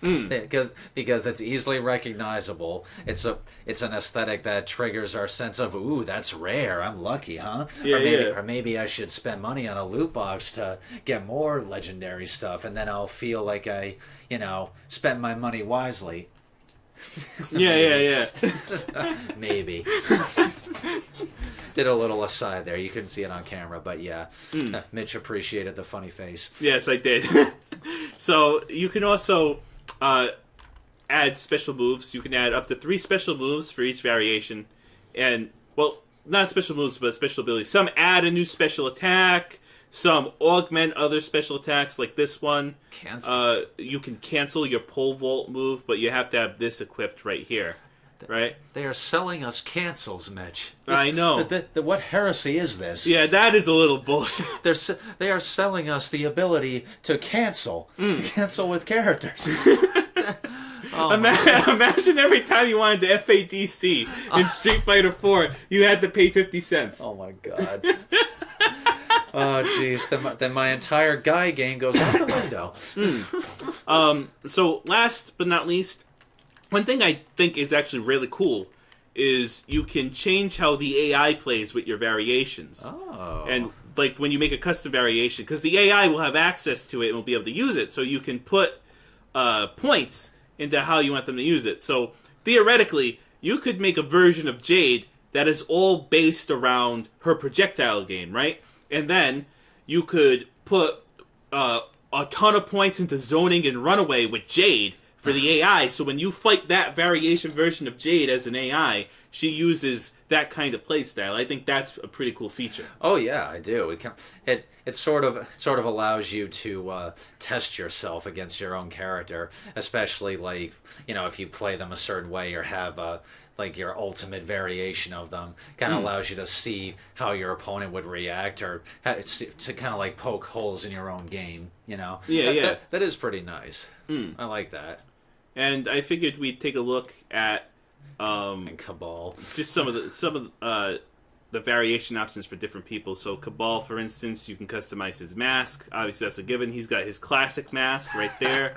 Because it's easily recognizable. It's an aesthetic that triggers our sense of, ooh, that's rare, I'm lucky, huh? Or maybe I should spend money on a loot box to get more legendary stuff, and then I'll feel like I, spent my money wisely. Yeah. Maybe. Did a little aside there. You couldn't see it on camera, but yeah. Mitch appreciated the funny face. Yes, I did. So you can also add special moves. You can add up to 3 special moves for each variation. And, well, not special moves, but special abilities. Some add a new special attack. Some augment other special attacks, like this one. You can cancel your pole vault move, but you have to have this equipped right here, right? They are selling us cancels, Mitch. I know. What heresy is this? Yeah, that is a little bullshit. They are selling us the ability to cancel. Cancel with characters. Imagine every time you wanted to FADC in Street Fighter 4, you had to pay 50 cents. Oh my god. Oh, jeez. Then my entire Guy game goes out the window. So, last but not least, one thing I think is actually really cool is you can change how the AI plays with your variations. Oh. And, like, when you make a custom variation, because the AI will have access to it and will be able to use it, so you can put points into how you want them to use it. So, theoretically, you could make a version of Jade that is all based around her projectile game, right? And then you could put a ton of points into zoning and runaway with Jade for the AI. So when you fight that variation version of Jade as an AI, she uses that kind of playstyle. I think that's a pretty cool feature. Oh yeah, I do. It sort of allows you to test yourself against your own character, especially like if you play them a certain way or have like your ultimate variation of them. Kind of allows you to see how your opponent would react, or to kind of like poke holes in your own game. Yeah. That is pretty nice. I like that. And I figured we'd take a look at and Cabal. Just some of the variation options for different people. So Cabal, for instance, you can customize his mask. Obviously, that's a given. He's got his classic mask right there.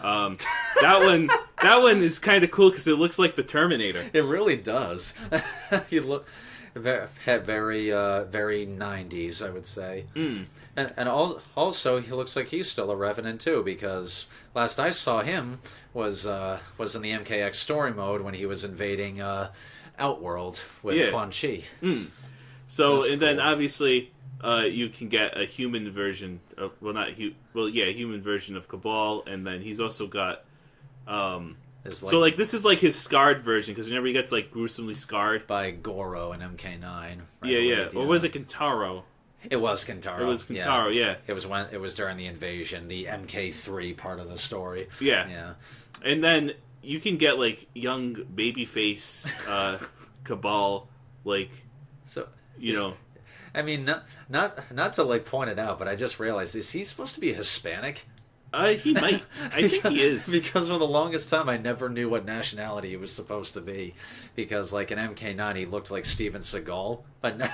That one is kind of cool because it looks like the Terminator. It really does. You look very 90s, I would say. And also he looks like he's still a Revenant too, because last I saw him was in the MKX story mode when he was invading Outworld with Quan Chi. So and cool. Then obviously you can get a human version of a human version of Cabal, and then he's also got so this is like his scarred version, because whenever he gets like gruesomely scarred by Goro and MK9. Right? Or was it Kentaro? It was Kentaro. It was Kentaro, yeah. It was during the invasion, the MK3 part of the story. Yeah. And then you can get like young babyface Cabal, like I mean, not to like point it out, but I just realized, is he supposed to be Hispanic? He might. I think he is. Because for the longest time, I never knew what nationality he was supposed to be. Because, like, in MK9, he looked like Steven Seagal. But now...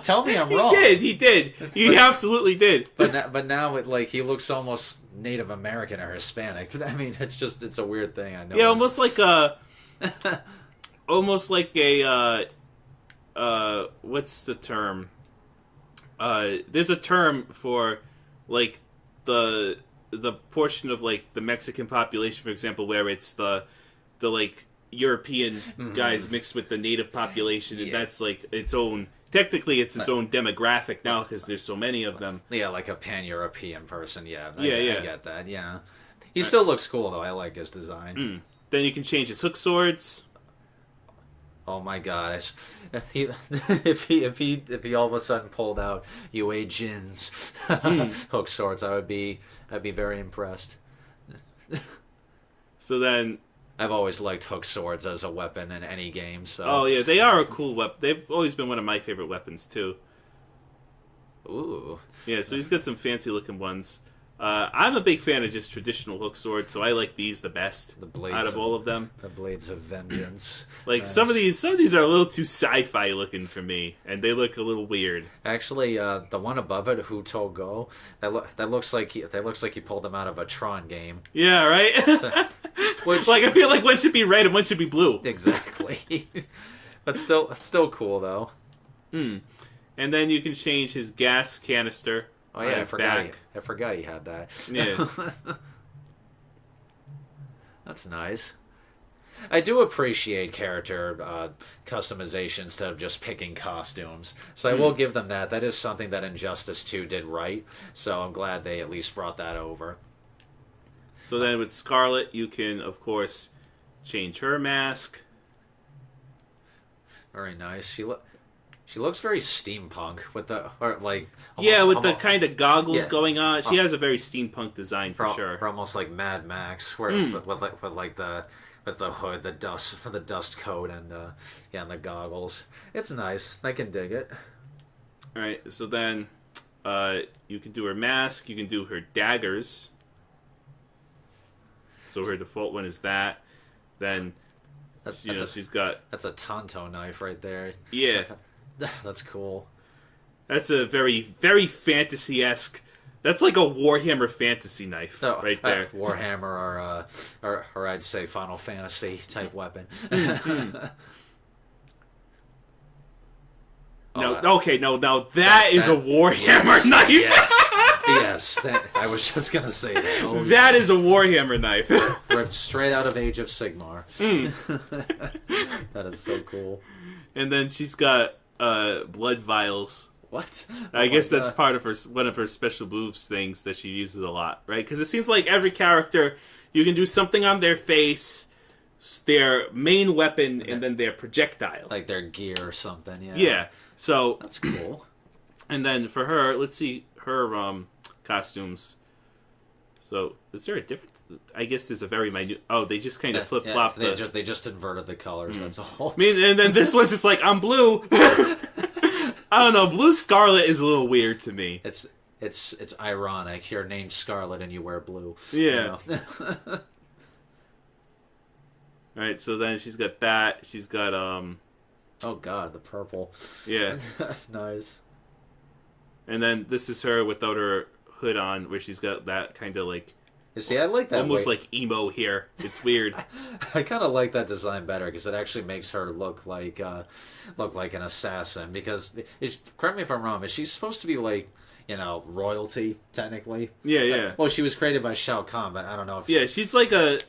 tell me I'm wrong. He did. He absolutely did. But now, he looks almost Native American or Hispanic. I mean, it's a weird thing, I know. Yeah, almost like a... what's the term? There's a term for, like, the portion of like the Mexican population, for example, where it's the like European guys mixed with the native population, and that's like its own. Technically, it's its own demographic now because there's so many of them. Yeah, like a pan-European person. Yeah, I get that. Yeah, he still looks cool though. I like his design. Then you can change his hook swords. Oh my gosh! If he all of a sudden pulled out Yue Jin's hook swords, I'd be very impressed. So then, I've always liked hook swords as a weapon in any game. So. Oh yeah, they are a cool weapon. They've always been one of my favorite weapons too. Ooh. Yeah, so he's got some fancy looking ones. I'm a big fan of just traditional hook swords, so I like these the best out of all of them. The blades of vengeance. Like Nice. some of these are a little too sci-fi looking for me, and they look a little weird. Actually, the one above it, Hu To Go, that looks like you pulled them out of a Tron game. Yeah, right. Which, Like I feel like one should be red and one should be blue. exactly. But still cool though. And then you can change his gas canister. Oh on yeah, his back. I forgot he had that. Yeah. That's nice. I do appreciate character customization instead of just picking costumes. So I will give them that. That is something that Injustice 2 did right. So I'm glad they at least brought that over. So then with Scarlet, you can, of course, change her mask. Very nice. She looks very steampunk with the almost, The kind of goggles going on. She has a very steampunk design for sure. Or almost like Mad Max, where with the hood, the dust coat, and and the goggles. It's nice. I can dig it. All right. So then, you can do her mask. You can do her daggers. So her default one is that. Then, she's got... That's a Tonto knife right there. Yeah. That's cool. That's a very, very fantasy-esque... That's like a Warhammer fantasy knife right there. Warhammer or I'd say Final Fantasy type weapon. Now that is a Warhammer knife. Yes, I was just gonna say that. Oh, that is a Warhammer knife. Ripped straight out of Age of Sigmar. That is so cool. And then she's got blood vials. What? I guess that's part of one of her special moves things that she uses a lot, right? Because it seems like every character, you can do something on their face, their main weapon, and then their projectile. Like their gear or something, yeah. Yeah. So that's cool. And then for her, let's see her costumes. So is there a difference? I guess there's a very minute. Oh, they just kind of flip flop. They just inverted the colors. That's all. I mean, and then this one's just like I'm blue. I don't know. Blue Scarlet is a little weird to me. It's ironic. You're named Scarlet and you wear blue. Yeah. You know? All right. So then she's got that. She's got Oh God, the purple. Yeah. Nice. And then this is her without her hood on, where she's got that kind of like. You see, I like that. Almost like emo hair. It's weird. I kind of like that design better because it actually makes her look like an assassin. Because correct me if I'm wrong, is she supposed to be like royalty technically? Yeah. Well, she was created by Shao Kahn, but I don't know if. Yeah, she's like a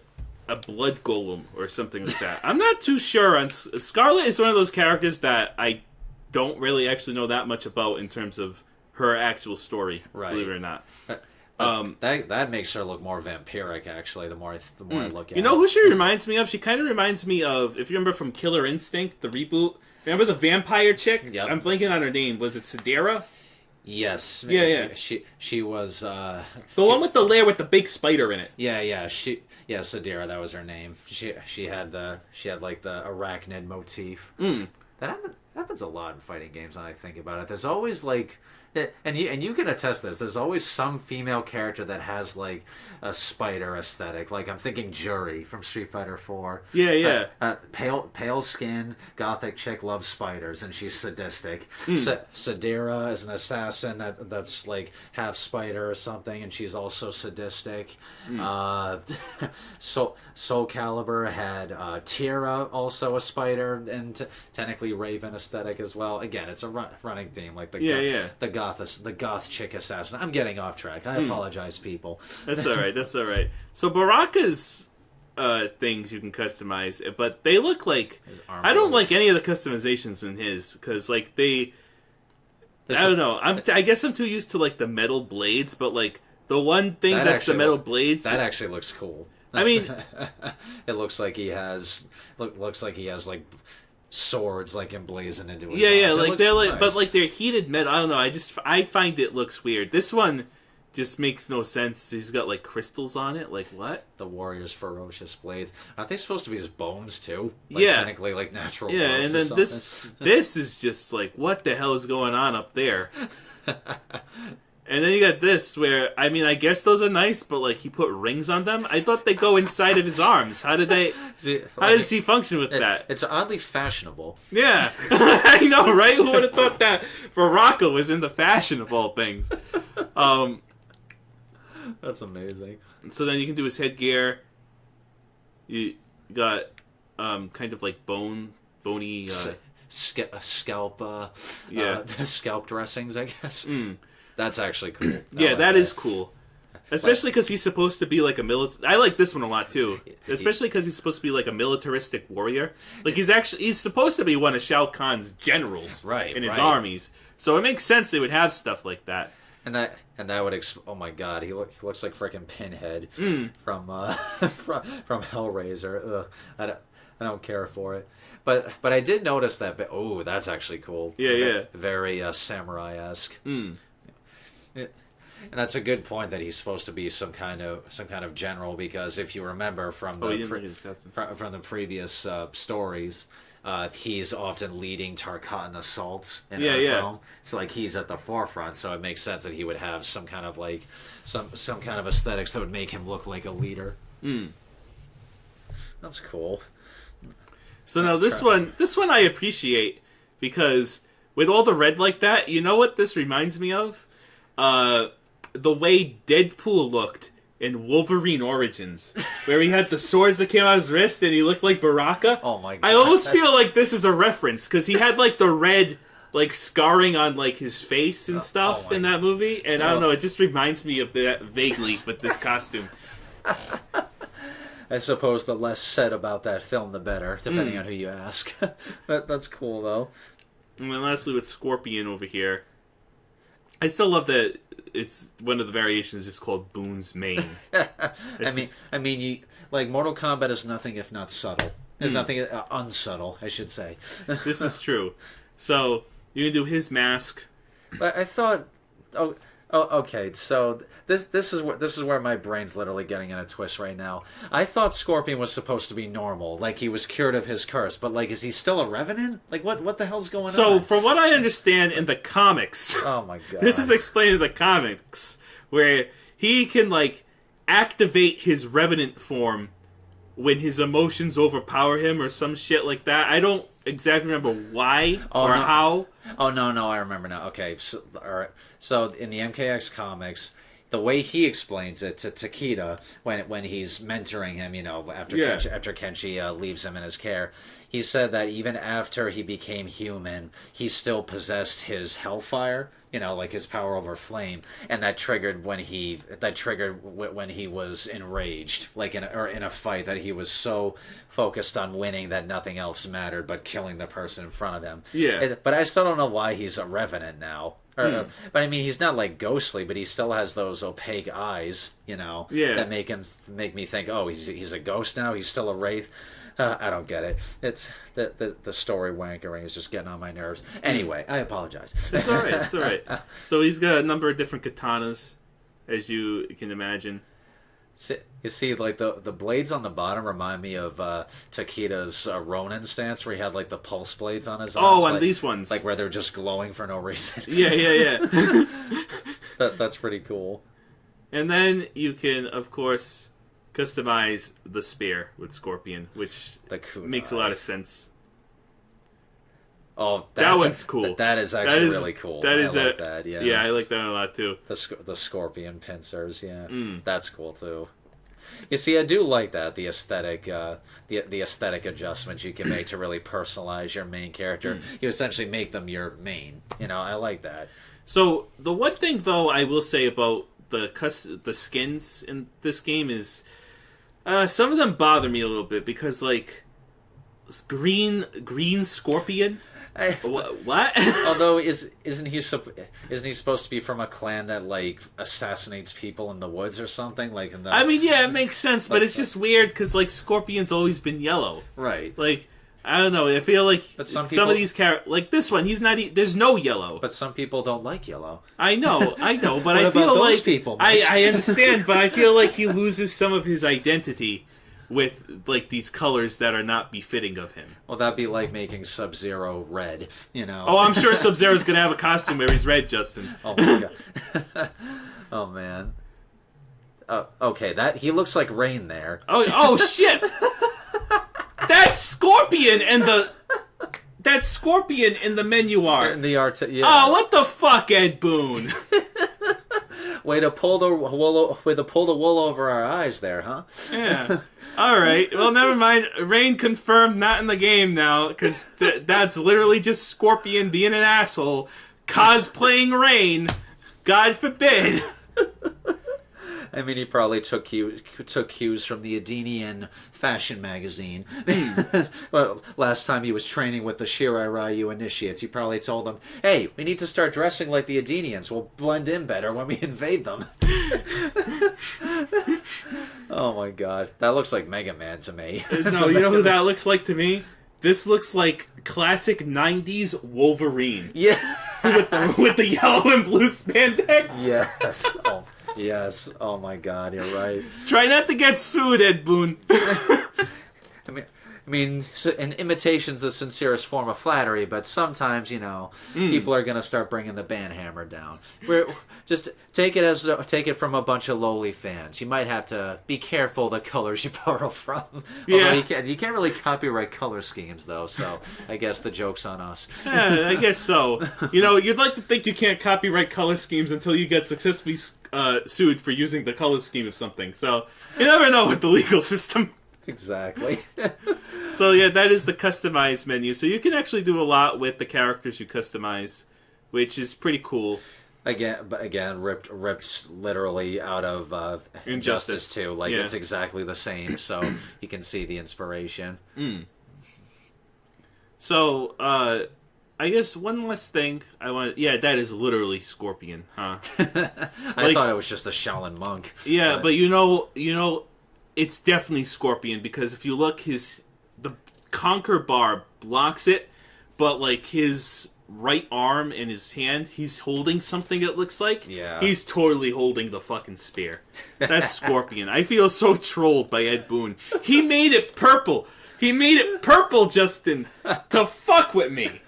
blood golem or something like that. I'm not too sure on Scarlet. Is one of those characters that I don't really actually know that much about in terms of her actual story. Right. Believe it or not. That makes her look more vampiric. Actually, the more I look at. You know who she reminds me of? She kind of reminds me of, if you remember from Killer Instinct, the reboot. Remember the vampire chick? Yep. I'm blanking on her name. Was it Sidera? Yes. Yeah. She was the one with the lair with the big spider in it. Yeah. Sidera, that was her name. She had like the arachnid motif. That happens a lot in fighting games. When I think about it, there's always like. And you can attest this. There's always some female character that has like a spider aesthetic. Like I'm thinking Jury from Street Fighter 4. Yeah. Pale skin, gothic chick loves spiders, and she's sadistic. Sidera is an assassin that's like half spider or something, and she's also sadistic. Soul Calibur had Tira, also a spider, and technically Raven aesthetic as well. Again, it's a running theme, like the goth chick assassin. I'm getting off track. I apologize, people. That's all right. So Baraka's things you can customize, but they look like I don't like any of the customizations in his because like I don't know. I guess I'm too used to like the metal blades, but like the one thing that's the metal blades that actually looks cool. I mean, it looks like he has like swords like emblazoned into his yeah, arms. like they're like, but like they're heated metal. I don't know. I find it looks weird. This one just makes no sense. He's got like crystals on it. Like what? The warrior's ferocious blades. Aren't they supposed to be his bones too? Like, yeah, technically like natural. Yeah, bones and or then something. this is just like what the hell is going on up there? And then you got this where, I mean, I guess those are nice, but like he put rings on them. I thought they go inside of his arms. How does he function with that? It's oddly fashionable. Yeah. I know, right? Who would have thought that Baraka was into fashionable things? That's amazing. So then you can do his headgear. You got kind of like bony... scalp scalp dressings, I guess. That's actually cool. Yeah, that is cool. Especially because he's supposed to be like a I like this one a lot too. Especially because he's supposed to be like a militaristic warrior. Like he's supposed to be one of Shao Kahn's generals, in his armies. So it makes sense they would have stuff like that. And that would oh my god, he looks like freaking Pinhead from Hellraiser. Ugh, I don't care for it. But I did notice that. Oh, that's actually cool. Yeah, very samurai-esque. And that's a good point that he's supposed to be some kind of general, because if you remember from the previous stories, he's often leading Tarkatan assaults in our film. So like he's at the forefront, so it makes sense that he would have some kind of like some kind of aesthetics that would make him look like a leader. That's cool. So now this one I appreciate, because with all the red like that, you know what this reminds me of? The way Deadpool looked in Wolverine Origins, where he had the swords that came out of his wrist and he looked like Baraka. Oh my god. I almost feel like this is a reference, because he had like the red like scarring on like his face and stuff in that movie, and I don't know, it just reminds me of that vaguely with this costume. I suppose the less said about that film, the better, depending on who you ask. That's cool, though. And then lastly, with Scorpion over here, I still love that it's one of the variations is called Boon's Mane. I mean, you like Mortal Kombat is nothing if not subtle. There's nothing unsubtle, I should say. This is true. So you can do his mask. But I thought, okay. So this is where my brain's literally getting in a twist right now. I thought Scorpion was supposed to be normal, like he was cured of his curse. But like, is he still a revenant? Like, what the hell's going on? So from what I understand in the comics, oh my god, this is explained in the comics where he can like activate his revenant form when his emotions overpower him or some shit like that. I don't exactly remember why how. Oh no, I remember now. Okay, so, all right. So in the MKX comics, the way he explains it to Takeda when he's mentoring him, after Kenshi leaves him in his care, he said that even after he became human, he still possessed his hellfire, like his power over flame, and that triggered when he was enraged, like in a fight, that he was so focused on winning that nothing else mattered but killing the person in front of him. Yeah. But I still don't know why he's a revenant now. But I mean, he's not like ghostly, but he still has those opaque eyes, that make me think, oh, he's a ghost now. He's still a wraith. I don't get it. It's the story wankering is just getting on my nerves. Anyway, I apologize. It's all right. It's all right. So he's got a number of different katanas, as you can imagine. You see, like the blades on the bottom remind me of Takeda's Ronin stance, where he had like the pulse blades on his arms. Oh, and these ones, like where they're just glowing for no reason. Yeah. That's pretty cool. And then you can, of course, customize the spear with Scorpion, which makes a lot of sense. Oh, that one's cool. That is actually really cool. That is I like that. Yeah. Yeah, I like that one a lot too. The scorpion pincers. Yeah, that's cool too. You see, I do like that, the aesthetic, the aesthetic adjustments you can make to really personalize your main character. You essentially make them your main. I like that. So the one thing, though, I will say about the skins in this game is some of them bother me a little bit, because like green Scorpion. What? Although isn't he supposed to be from a clan that like assassinates people in the woods or something, like I mean, yeah, it makes sense, but it's just weird because like Scorpion's always been yellow, right? Like I don't know. I feel like But some people, of these characters, like this one, he's not. There's no yellow. But some people don't like yellow. I know. But I What feel about those like people, I understand, but I feel like he loses some of his identity with like these colors that are not befitting of him. Well, that'd be like making Sub-Zero red, you know. Oh, I'm sure Sub-Zero's gonna have a costume where he's red, Justin. Oh my god. Oh man. Okay, that he looks like Rain there. Oh shit! That's Scorpion and the menu art. In the art, yeah. Oh, what the fuck, Ed Boon? Way to pull the wool over our eyes there, huh? Yeah. All right. Well, never mind. Rain confirmed not in the game now, because that's literally just Scorpion being an asshole, cosplaying Rain. God forbid. I mean, he probably took cues from the Adenian fashion magazine. Well, last time he was training with the Shirai Ryu initiates, he probably told them, "Hey, we need to start dressing like the Adenians. We'll blend in better when we invade them." Oh my god, that looks like Mega Man to me. No, you know who that looks like to me? This looks like classic '90s Wolverine. Yeah, with the yellow and blue spandex. Yes. Oh. Yes. Oh my God, you're right. Try not to get sued, Ed Boon. I mean, an imitation's the sincerest form of flattery, but sometimes, you know, people are gonna start bringing the band hammer down. Just take it from a bunch of lowly fans. You might have to be careful the colors you borrow from. Yeah, you can't really copyright color schemes though. So I guess the joke's on us. Yeah, I guess so. You know, you'd like to think you can't copyright color schemes until you get successfully sued for using the color scheme of something. So you never know with the legal system. Exactly. So yeah, that is the customized menu. So you can actually do a lot with the characters you customize, which is pretty cool. Again, ripped literally out of Injustice 2. Like, yeah. It's exactly the same, so you can see the inspiration. So, I guess one last thing I want. Yeah, that is literally Scorpion, huh? I thought it was just a Shaolin monk. Yeah, but you know, it's definitely Scorpion because if you look, the conquer bar blocks it, but like his right arm and his hand, he's holding something. It looks like he's totally holding the fucking spear. That's Scorpion. I feel so trolled by Ed Boon. He made it purple. He made it purple, Justin, to fuck with me.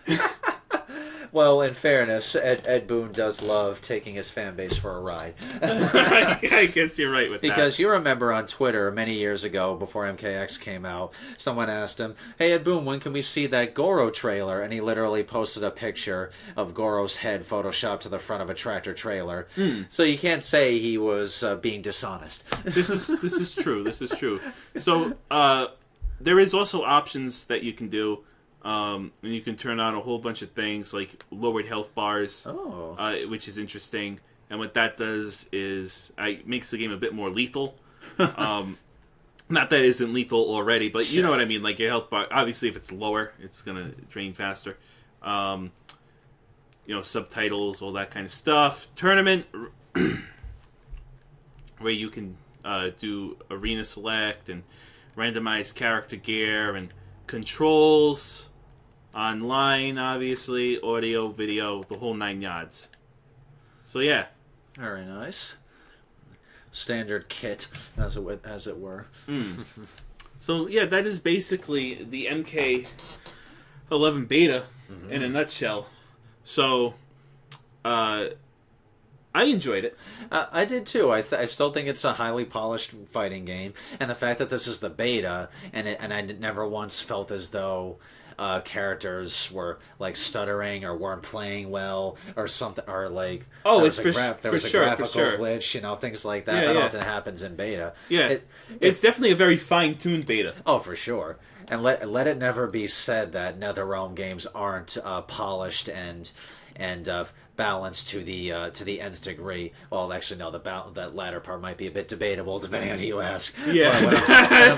Well, in fairness, Ed Boon does love taking his fan base for a ride. I guess you're right with that. Because you remember on Twitter many years ago, before MKX came out, someone asked him, "Hey, Ed Boon, when can we see that Goro trailer?" And he literally posted a picture of Goro's head photoshopped to the front of a tractor trailer. So you can't say he was being dishonest. This is true. This is true. So there is also options that you can do. And you can turn on a whole bunch of things like lowered health bars, which is interesting. And what that does is it makes the game a bit more lethal. Not that it isn't lethal already, but you know what I mean. Like your health bar, obviously, if it's lower, it's gonna drain faster. Subtitles, all that kind of stuff. Tournament, where you can do arena select and randomize character gear and controls. Online, obviously, audio, video, the whole 9 yards. So yeah, very nice. Standard kit, as it were. So yeah, that is basically the MK11 beta in a nutshell. So, I enjoyed it. I did too. I still think it's a highly polished fighting game, and the fact that this is the beta, and I never once felt as though characters were like stuttering or weren't playing well or something, or like there was a graphical glitch, things like that. That often happens in beta. Yeah, it's definitely a very fine-tuned beta. Oh, for sure. And let it never be said that NetherRealm games aren't polished and balanced to the nth degree. Well, actually, no. That latter part might be a bit debatable, depending on who you ask. Yeah.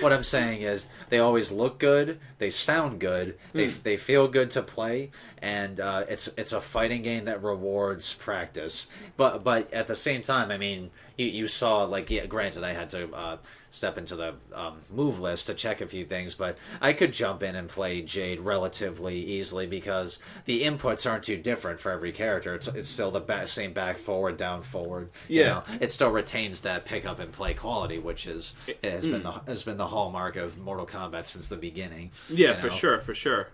What I'm saying is, they always look good. They sound good. They feel good to play, and it's a fighting game that rewards practice. But at the same time, I mean, you saw, like, granted, I had to step into the move list to check a few things, but I could jump in and play Jade relatively easily because the inputs aren't too different for every character. It's still the same back forward, down forward. Yeah. You know, it still retains that pick up and play quality, which has been the hallmark of Mortal Kombat since the beginning. Yeah, for sure.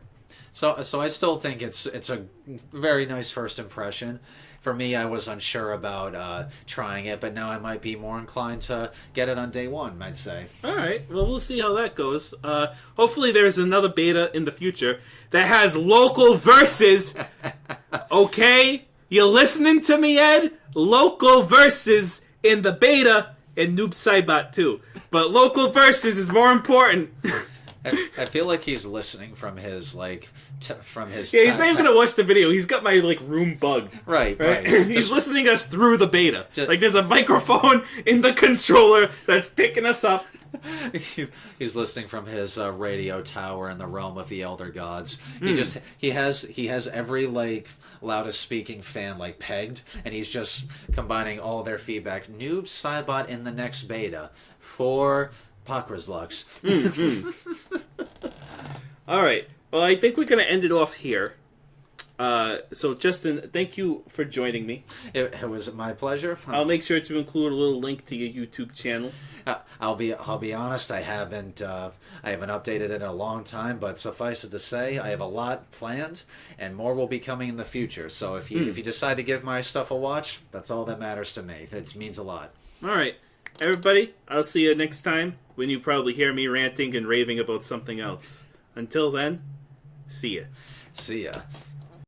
So I still think it's a very nice first impression. For me, I was unsure about trying it, but now I might be more inclined to get it on day one, I'd say. All right. Well, we'll see how that goes. Hopefully there's another beta in the future that has local versus. Okay? You listening to me, Ed? Local versus in the beta and Noob Saibot too. But local versus is more important. I feel like he's listening from his from his. Yeah, he's not even gonna watch the video. He's got my room bugged. Right. He's listening us through the beta. There's a microphone in the controller that's picking us up. He's listening from his radio tower in the realm of the Elder Gods. He has every loudest speaking fan pegged, and he's just combining all their feedback. Noob Saibot in the next beta for Pakra's Lux. All right. Well, I think we're going to end it off here. So, Justin, thank you for joining me. It was my pleasure. I'll make sure to include a little link to your YouTube channel. I'll be honest. I haven't updated it in a long time, but suffice it to say, I have a lot planned, and more will be coming in the future. So if you decide to give my stuff a watch, that's all that matters to me. It means a lot. All right, everybody. I'll see you next time when you probably hear me ranting and raving about something else. Until then, see ya. See ya.